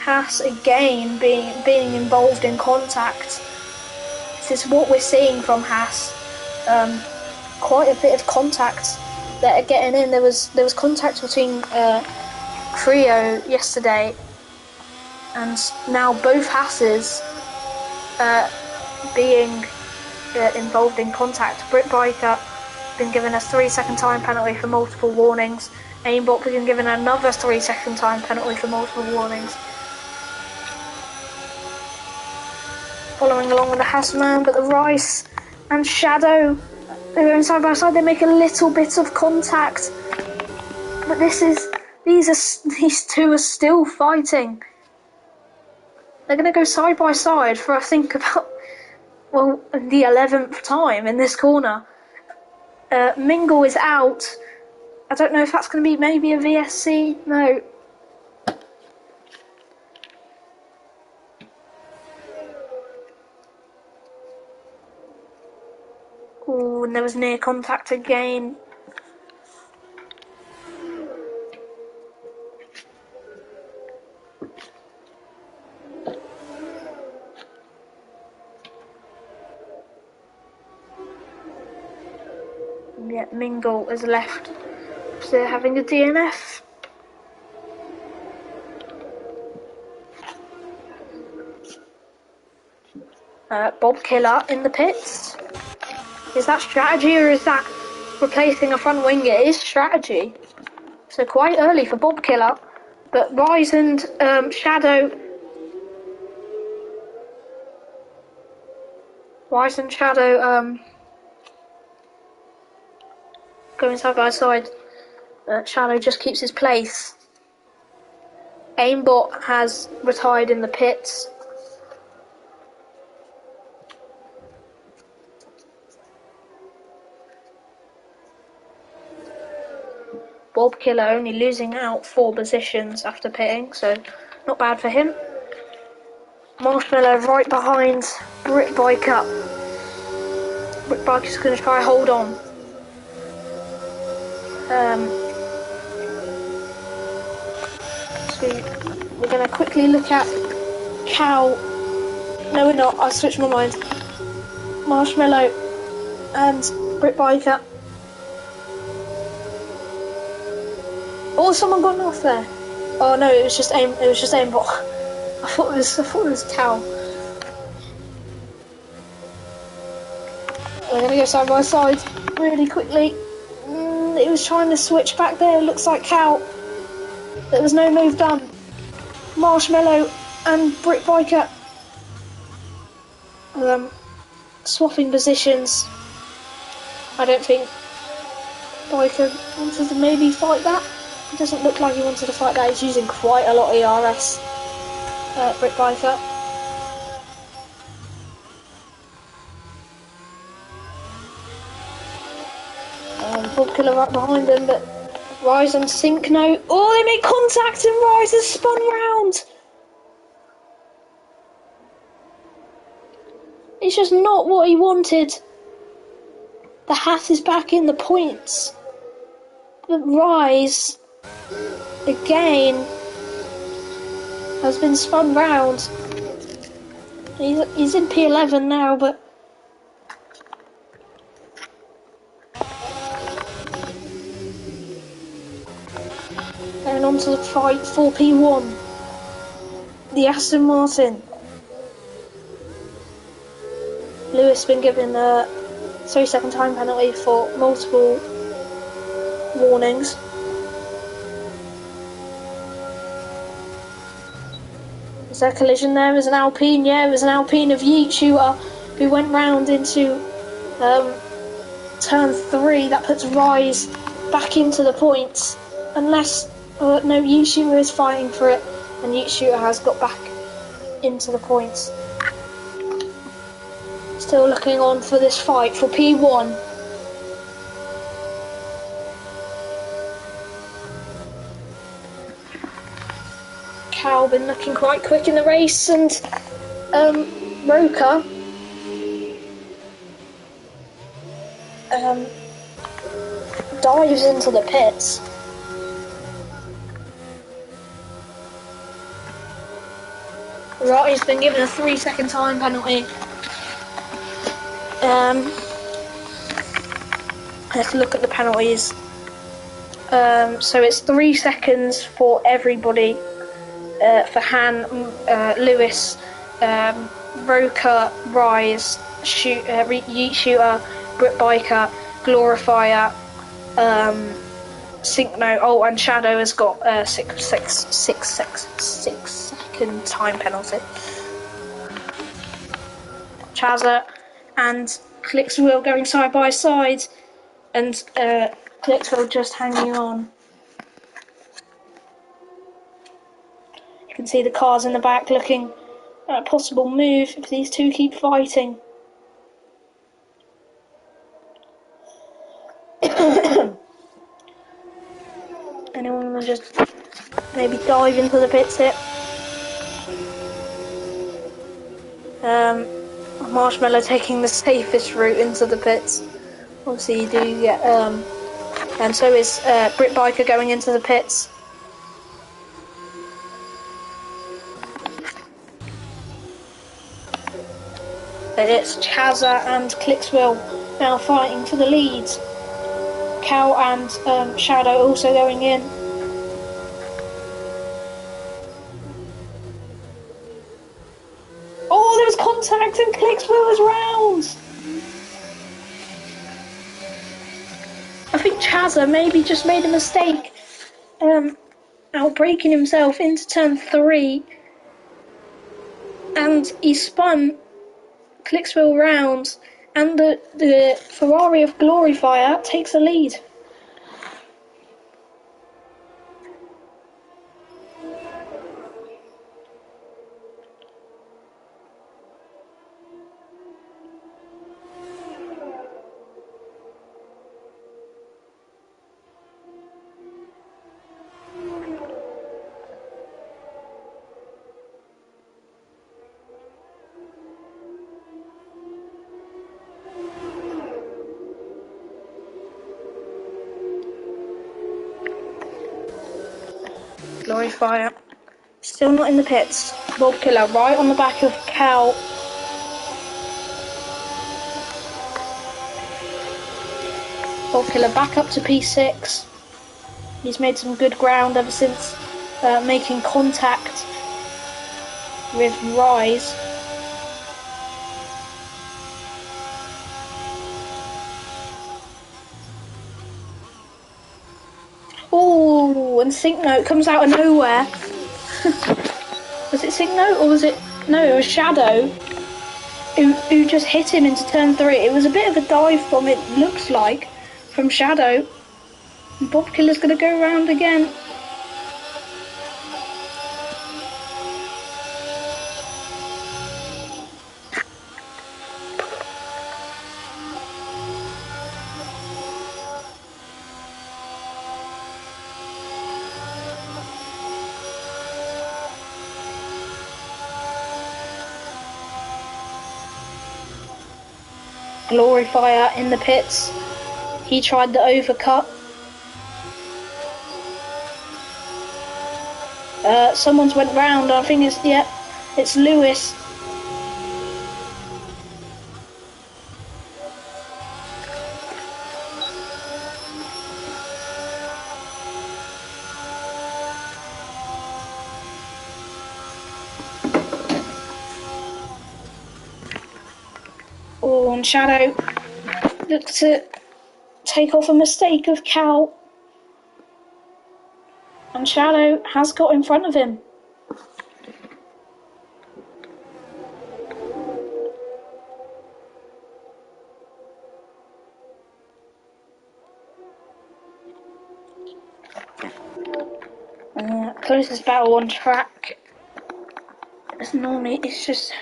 Haas again being involved in contact. This is what we're seeing from Haas. Quite a bit of contact that are getting in. There was contact between Creo yesterday, and now both Haas's being involved in contact. Brit Biker been given a 3-second time penalty for multiple warnings. Aimbot been given another 3-second time penalty for multiple warnings. Following along with the Haas man, but the Rice and Shadow, they're going side by side. They make a little bit of contact, but these two are still fighting. They're going to go side by side for I think about the 11th time in this corner. Mingle is out. I don't know if that's going to be maybe a VSC. No. Ooh, and there was near contact again. And yet Mingle is left still having a DNF. Bob Killer in the pits. Is that strategy or is that replacing a front wing? It is strategy. So quite early for Bob Killer. But Rise and Shadow going side by side. Shadow just keeps his place. Aimbot has retired in the pits. Bob Killer only losing out 4 positions after pitting, so not bad for him. Marshmallow right behind Brit Biker. Brit Biker's going to try hold on. So we're going to quickly look at Cal. No, we're not. I switched my mind. Marshmallow and Brit Biker. Oh, someone got off there. Oh no, it was just aim. It was just aimbot. I thought it was Cal. We're gonna go side by side really quickly. It was trying to switch back there. Looks like Cal. There was no move done. Marshmallow and Brit Biker swapping positions. I don't think Biker wanted to maybe fight that. It doesn't look like he wanted to fight that. He's using quite a lot of ERS. Brit Biker. Bob Killer right behind him, but Rise and Sync no. Oh, they made contact and Rise has spun round. It's just not what he wanted. The hat is back in the points. But Rise, again, has been spun round. He's in P11 now, but going on to the fight for P1. The Aston Martin. Lewis been given a 3-second time penalty for multiple warnings. Is there a collision there? There's an Alpine, yeah, it was an Alpine of Yeet Shooter who went round into turn 3. That puts Rise back into the points. Unless, no, Yeet Shooter is fighting for it, and Yeet Shooter has got back into the points. Still looking on for this fight for P1. Cal been looking quite quick in the race, and Roker dives into the pits. Right, he's been given a 3-second time penalty. Let's look at the penalties. So it's 3 seconds for everybody. For Han, Lewis, Roker, Rise, Yeet Shooter, Brit Biker, Glorifier, Syncno. Oh, and Shadow has got 6 second time penalty. Chazza and Clicksville going side by side, and Clicksville just hanging on. You can see the cars in the back looking at a possible move if these two keep fighting. Anyone will just maybe dive into the pits here. Marshmallow taking the safest route into the pits. Obviously you do get, and so is Brit Biker going into the pits. But it's Chazza and Clicksville now fighting for the lead. Cal and Shadow also going in. Oh, there was contact and Clicksville was round. I think Chazza maybe just made a mistake, outbraking himself into turn 3, and he spun Clicksville round, and the Ferrari of Glorifier takes the lead. Glory Fire. Still not in the pits. Bob Killer right on the back of Cal. Bob Killer back up to P6. He's made some good ground ever since making contact with Rise. Oh, and Sync Note comes out of nowhere. Was it Sync Note or was it... No, it was Shadow who just hit him into turn 3. It was a bit of a dive bomb, it looks like, from Shadow. And Bob Killer's going to go around again. Glory Fire in the pits. He tried the overcut. Someone's went round. I think it's, yeah, it's Lewis. Oh, and Shadow looked to take off a mistake of Cal. And Shadow has got in front of him. Closest battle on track. As normally, it's just...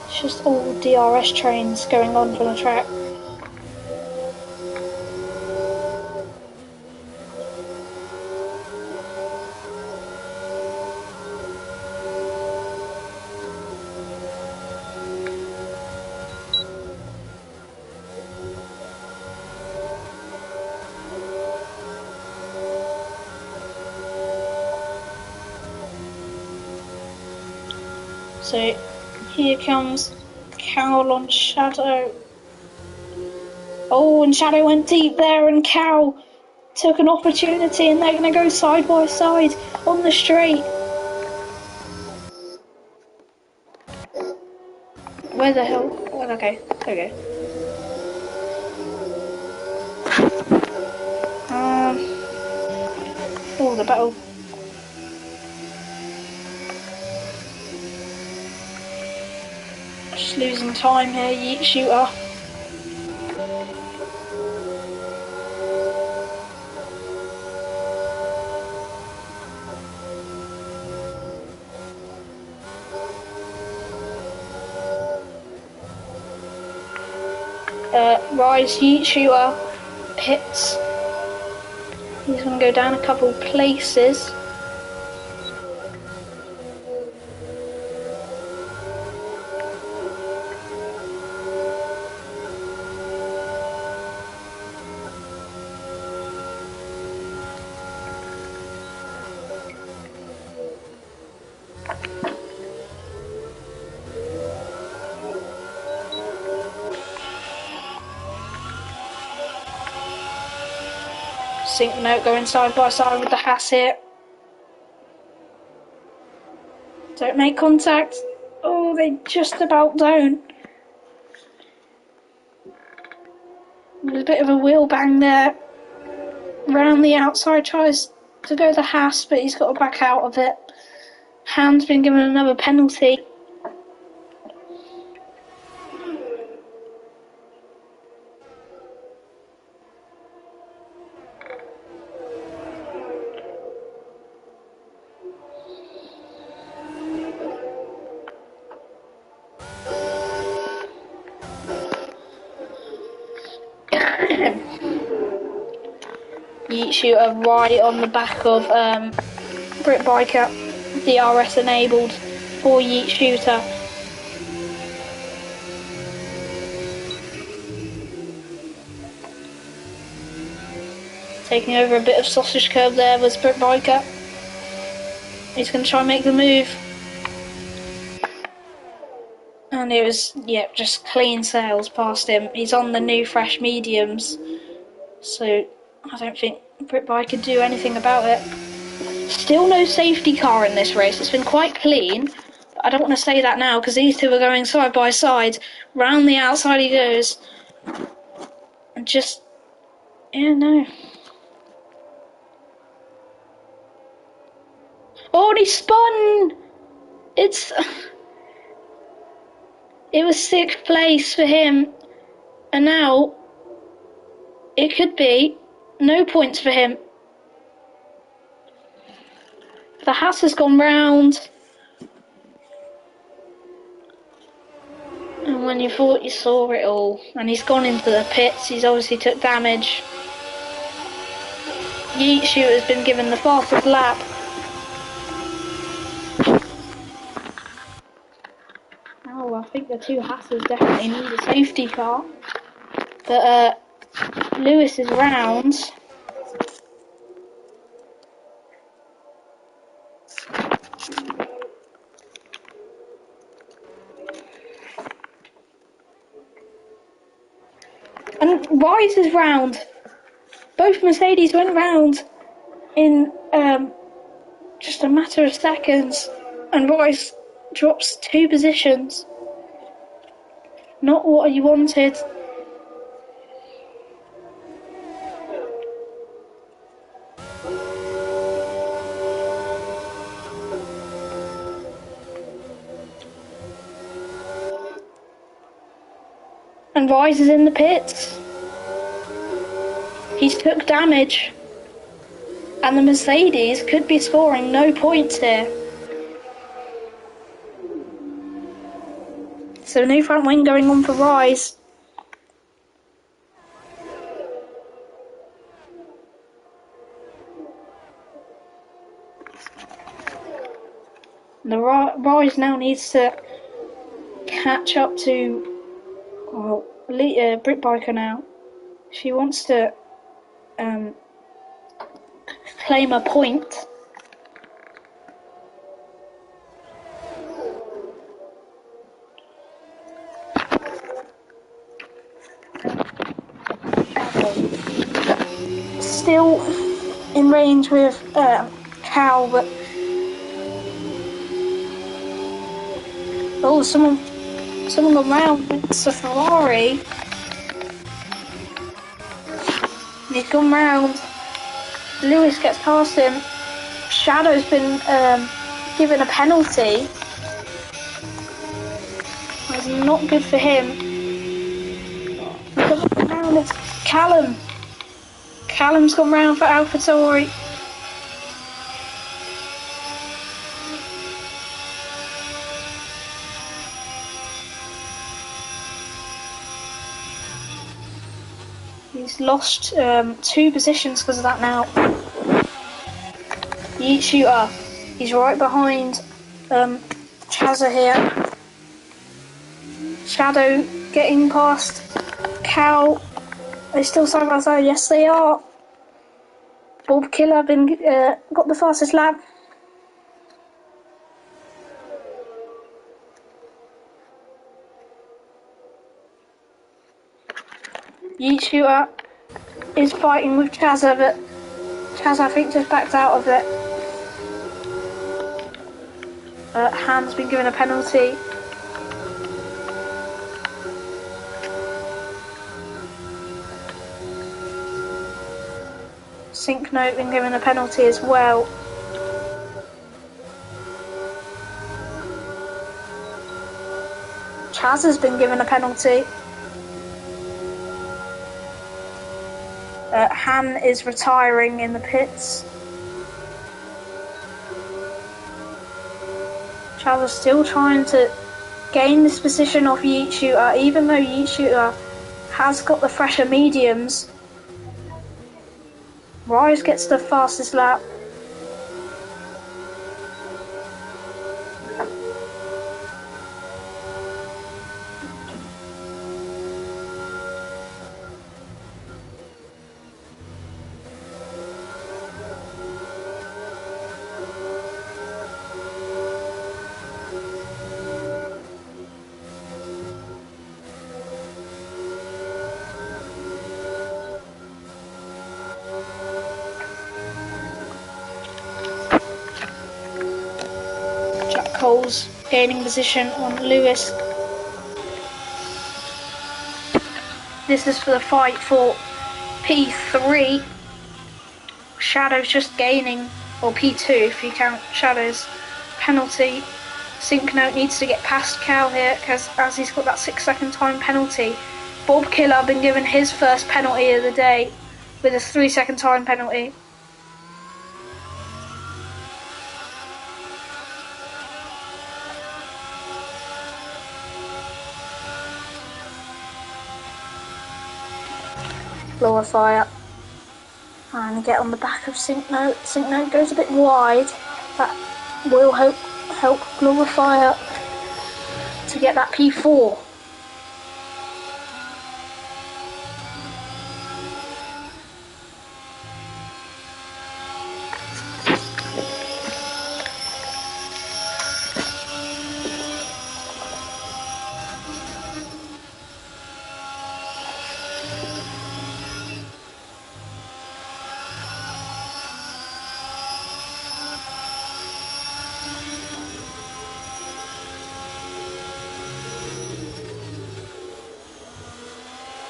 It's just all DRS trains going on from the track. So here comes Cal on Shadow. Oh, and Shadow went deep there, and Cal took an opportunity, and they're going to go side by side on the straight. Where the hell? Oh, okay, there we go. Oh, the battle. Just losing time here, Yeet Shooter. Rise, Yeet Shooter, pits. He's going to go down a couple places. Sync Note going side by side with the Haas here. Don't make contact. Oh, they just about don't. There's a bit of a wheel bang there. Round the outside, tries to go the Haas, but he's got to back out of it. Hand's been given another penalty. Yeet Shooter right on the back of Brit Biker, DRS enabled for Yeet Shooter. Taking over a bit of sausage curb there with Sprint Biker. He's going to try and make the move. And it was, yeah, just clean sails past him. He's on the new fresh mediums. So I don't think Brit Bike could do anything about it. Still no safety car in this race. It's been quite clean. But I don't want to say that now because these two are going side by side. Round the outside he goes. And just, yeah, no. Oh, and he spun! It was 6th place for him. And now it could be no points for him. The Haas has gone round. And when you thought you saw it all, and he's gone into the pits, he's obviously took damage. Yeet Shooter has been given the fastest lap. Oh, I think the two Haasses definitely need a safety car. But Lewis is round. And Wise is round. Both Mercedes went round in just a matter of seconds. And Wise drops 2 positions. Not what you wanted. And Wise is in the pits. He's took damage. And the Mercedes could be scoring no points here. So new front wing going on for Rise. The Rise now needs to catch up to Brit Biker now. She wants to claim a point. Still in range with Cal, but oh, someone got round. It's a Ferrari. He's gone round. Lewis gets past him. Shadow's been given a penalty. That's not good for him. Round it's Callum. Callum's gone round for AlphaTauri. He's lost 2 positions because of that now. Yeet Shooter. He's right behind Chazza here. Shadow getting past Cal. Are they still side by side? Yes, they are. Bob Killer got the fastest lap. Yeet Shooter is fighting with Chazza, but Chazza, I think, just backed out of it. Han's been given a penalty. Sync Note been given a penalty as well. Chaz has been given a penalty. Han is retiring in the pits. Chaz is still trying to gain this position off Yeet Shooter, even though Yeet Shooter has got the fresher mediums. Rise gets the fastest lap. Coles gaining position on Lewis. This is for the fight for P3. Shadow's just gaining, or P2 if you count Shadow's penalty. Syncnote needs to get past Cal here because as he's got that 6-second time penalty. Bob Killer been given his first penalty of the day with a 3-second time penalty. Glorifier trying to get on the back of Syncnote. Syncnote goes a bit wide. That will help Glorifier to get that P4.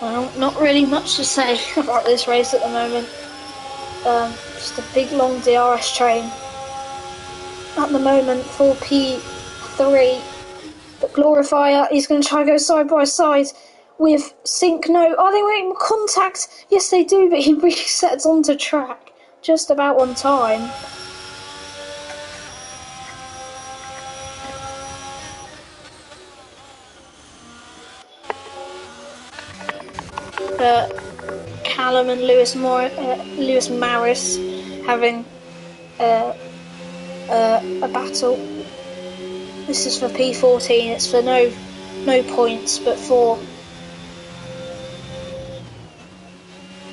Well, not really much to say about this race at the moment. Just a big long DRS train at the moment for P3. But Glorifier, he's going to try to go side by side with Syncnote. Are they waiting for contact? Yes, they do, but he resets onto track just about on time. Callum and Lewis Maris having a battle. This is for P14. It's for no points, but for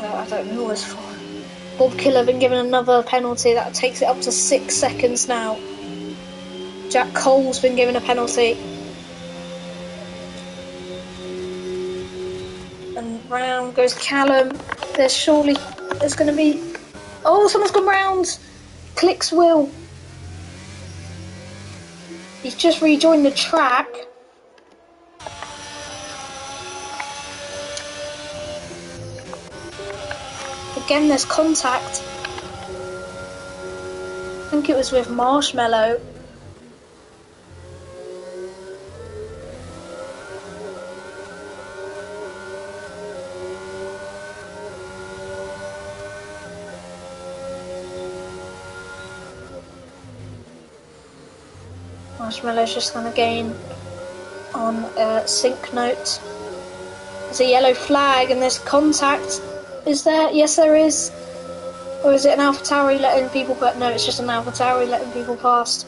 I don't know what it's for. Bob Killer been given another penalty that takes it up to 6 seconds now. Jack Cole's been given a penalty. And round goes Callum. There's going to be... Oh, someone's gone round! Clicks Will. He's just rejoined the track. Again, there's contact. I think it was with Marshmallow. Marshmallow's just going to gain on Syncnote. There's a yellow flag and there's contact. Is there? Yes, there is. Or is it an AlphaTauri letting people... But no, it's just an AlphaTauri letting people past.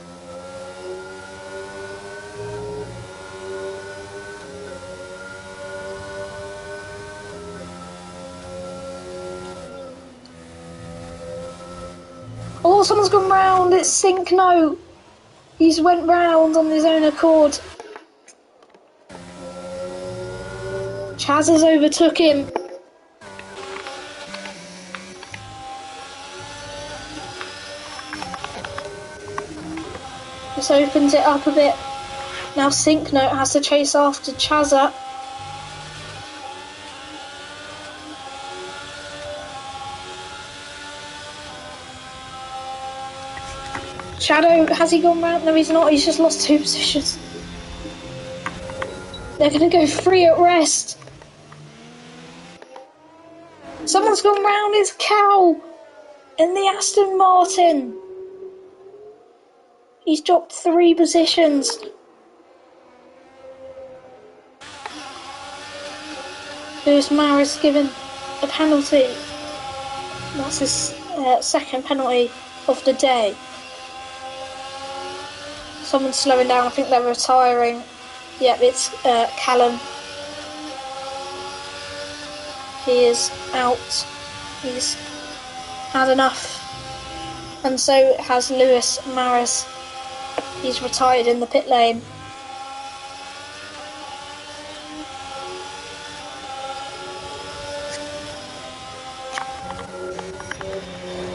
Oh, someone's gone round. It's Syncnote. He's went round on his own accord. Chaz has overtook him. This opens it up a bit. Now Syncnote has to chase after Chazza. Shadow, has he gone round? No, he's not. He's just lost 2 positions. They're going to go 3 at rest. Someone's gone round. It's Cal in the Aston Martin. He's dropped 3 positions. Lewis Maris given a penalty. That's his second penalty of the day. Someone's slowing down. I think they're retiring. Yep, it's Callum. He is out. He's had enough. And so has Lewis Maris. He's retired in the pit lane.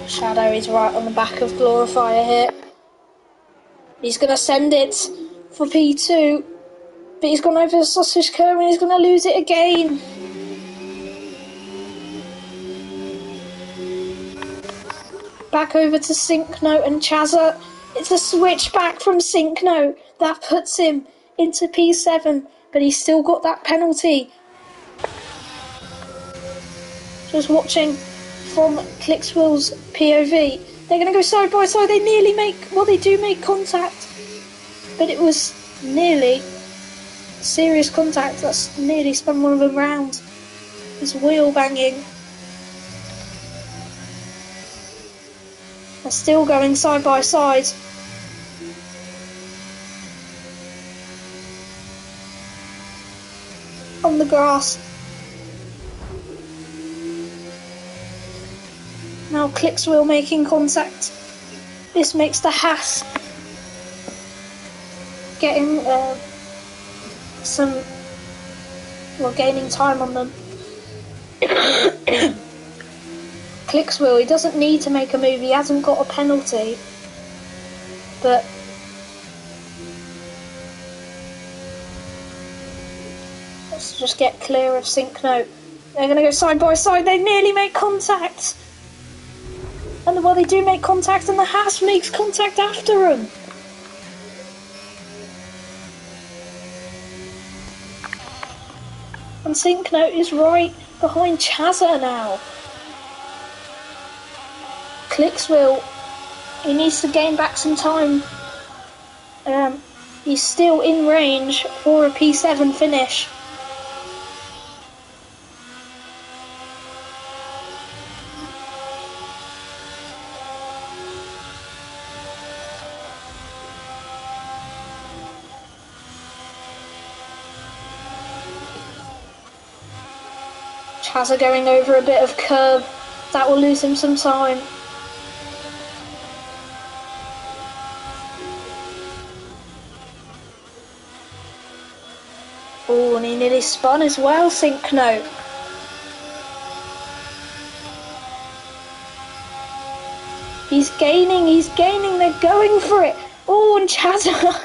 Shadow is right on the back of Glorifier here. He's going to send it for P2, but he's gone over the sausage curb and he's going to lose it again. Back over to Syncno and Chazza. It's a switch back from Syncno. That puts him into P7, but he's still got that penalty. Just watching from Clickswill's POV. They're going to go side by side. They nearly they do make contact, but it was nearly serious contact. That's nearly spun one of them round. It's wheel banging. They're still going side by side. On the grass. Now Clickswill making contact. This makes the Haas getting gaining time on them. Clickswill, he doesn't need to make a move, he hasn't got a penalty, but let's just get clear of Syncno. They're going to go side by side. They nearly make contact, and well, they do make contact, and the Haas makes contact after them. And Syncno is right behind Chazza now. Clickswill, he needs to gain back some time. He's still in range for a P7 finish. Chazza going over a bit of curb. That will lose him some time. Oh, and he nearly spun as well, Syncno. He's gaining, they're going for it. Oh, and Chazza.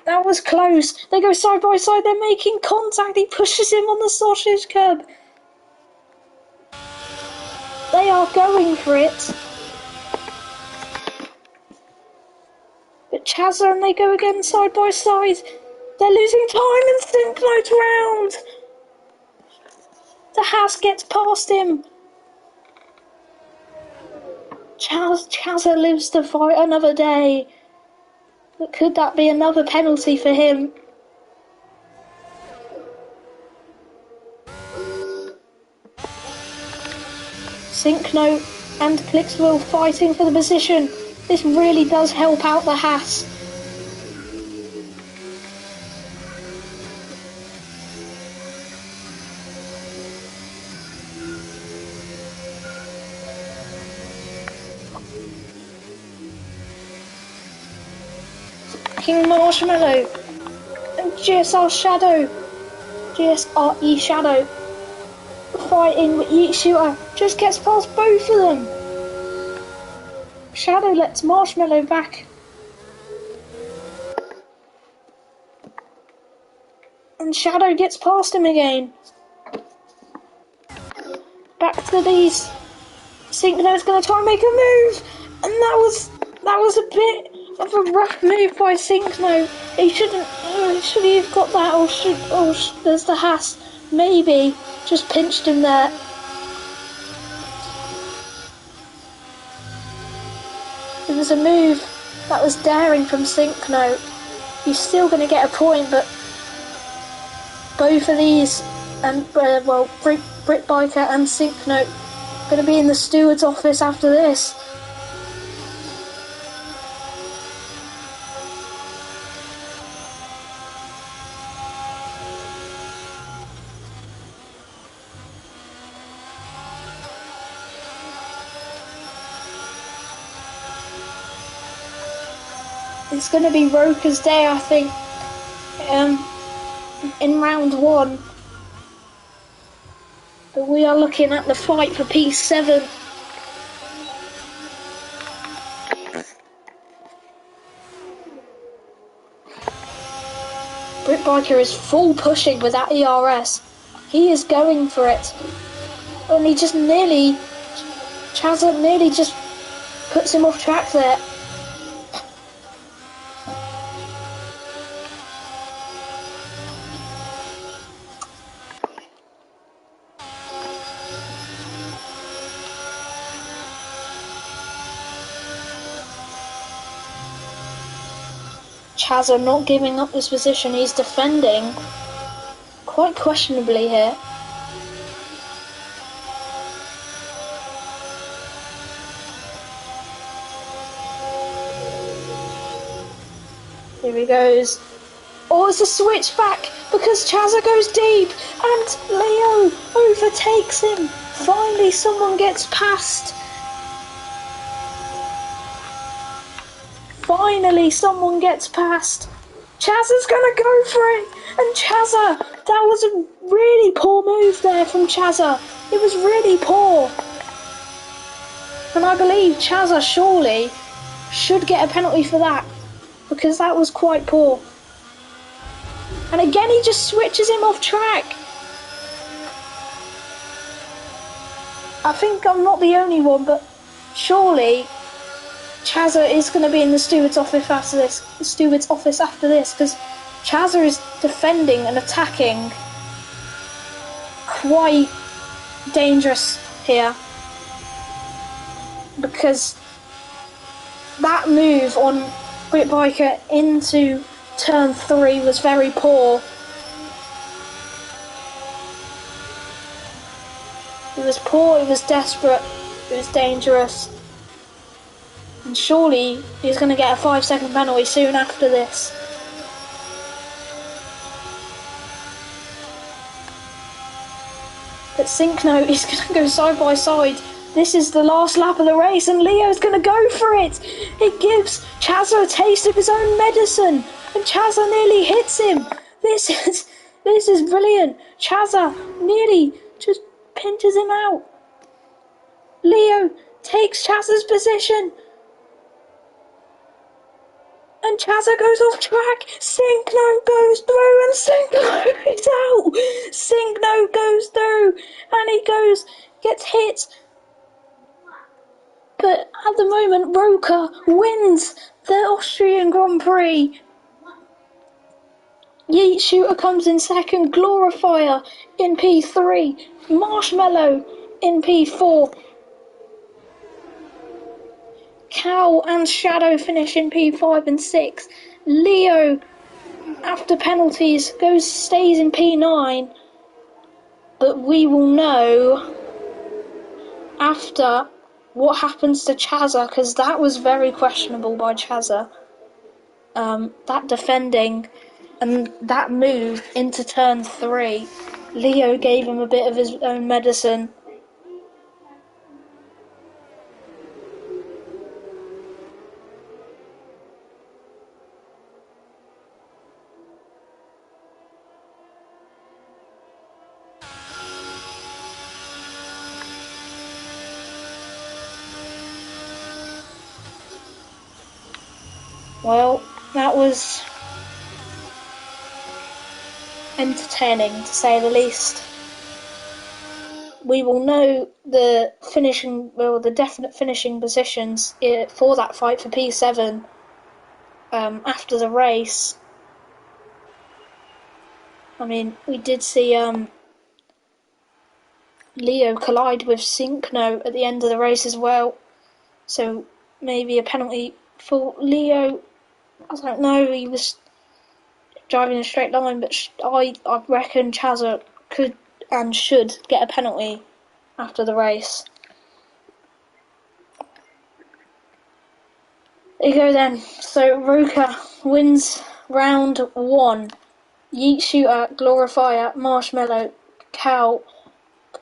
That was close. They go side by side, they're making contact. He pushes him on the sausage curb. They are going for it. But Chazza and they go again side by side. They're losing time and Syncno's round. The Haas gets past him. Chazza lives to fight another day. But could that be another penalty for him? Syncno and Clickswill fighting for the position. This really does help out the Haas. King Marshmallow and GSRE Shadow fighting with Yeet Shooter, just gets past both of them. Shadow lets Marshmallow back. And Shadow gets past him again. Back to these. Syncno's going to try and make a move, and that was a bit of a rough move by Syncno. He shouldn't. Should he have got that, or there's the Haas maybe just pinched him there. It was a move that was daring from Syncno. He's still going to get a point, but both of these, and Brit Biker and Syncno, going to be in the steward's office after this. It's going to be Roker's day, I think, in round one. But we are looking at the fight for P7. Biker is full pushing with that ERS. He is going for it. And he just nearly... Chazza nearly just puts him off track there. Chazza not giving up this position. He's defending quite questionably here. Here he goes. Oh, it's a switch back because Chazza goes deep and Leo overtakes him. Finally, someone gets past. Finally, someone gets past. Chazza's gonna go for it. And Chazza, that was a really poor move there from Chazza. It was really poor. And I believe Chazza surely should get a penalty for that, because that was quite poor. And again, he just switches him off track. I think I'm not the only one, but surely Chazza is going to be in the steward's office after this. Because Chazza is defending and attacking quite dangerous here. Because that move on Brit Biker into turn 3 was very poor. It was poor, it was desperate, it was dangerous. And surely he's going to get a 5-second penalty soon after this. But Syncno is going to go side by side. This is the last lap of the race and Leo's going to go for it. It gives Chazza a taste of his own medicine. And Chazza nearly hits him. This is brilliant. Chazza nearly just pinches him out. Leo takes Chazza's position. And Chazza goes off track. Syncno goes through and Syncno is out. Syncno goes through and he gets hit. But at the moment, Roker wins the Austrian Grand Prix. Yeet Shooter comes in second, Glorifier in P3, Marshmallow in P4. Cow and Shadow finish in P5 and 6. Leo, after penalties, stays in P9. But we will know after what happens to Chazza, because that was very questionable by Chazza. That defending and that move into turn 3. Leo gave him a bit of his own medicine. Well, that was entertaining, to say the least. We will know the definite finishing positions for that fight for P7 after the race. I mean, we did see Leo collide with Syncno at the end of the race as well, so maybe a penalty for Leo. I don't know, he was driving in a straight line, but I reckon Chazza could and should get a penalty after the race. There you go then. So Roker wins round 1. Yeet Shooter, Glorifier, Marshmallow, Cow,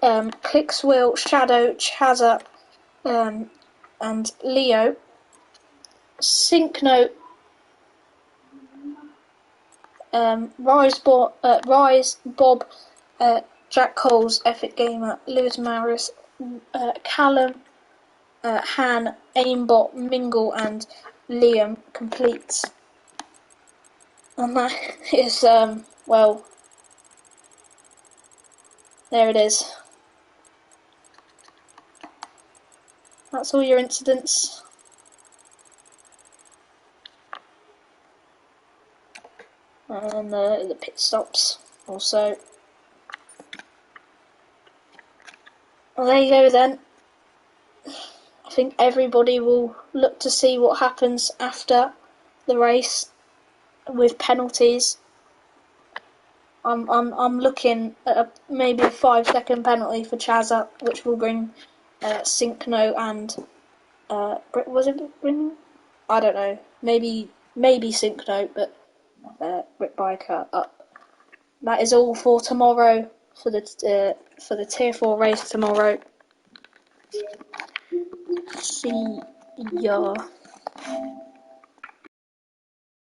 Clickswheel, Shadow, Chazza, and Leo. Syncno, Rise, Bob, Jack Coles, Epic Gamer, Lewis Maris, Callum, Han, Aimbot, Mingle, and Liam completes. And that is well, there it is. That's all your incidents. And the pit stops also. Well, there you go then. I think everybody will look to see what happens after the race with penalties. I'm looking at maybe a 5-second penalty for Chazza, which will bring Syncno and was it bring? I don't know. Maybe Syncno, but Rick Biker up. That is all for tomorrow for the Tier 4 race tomorrow. See ya.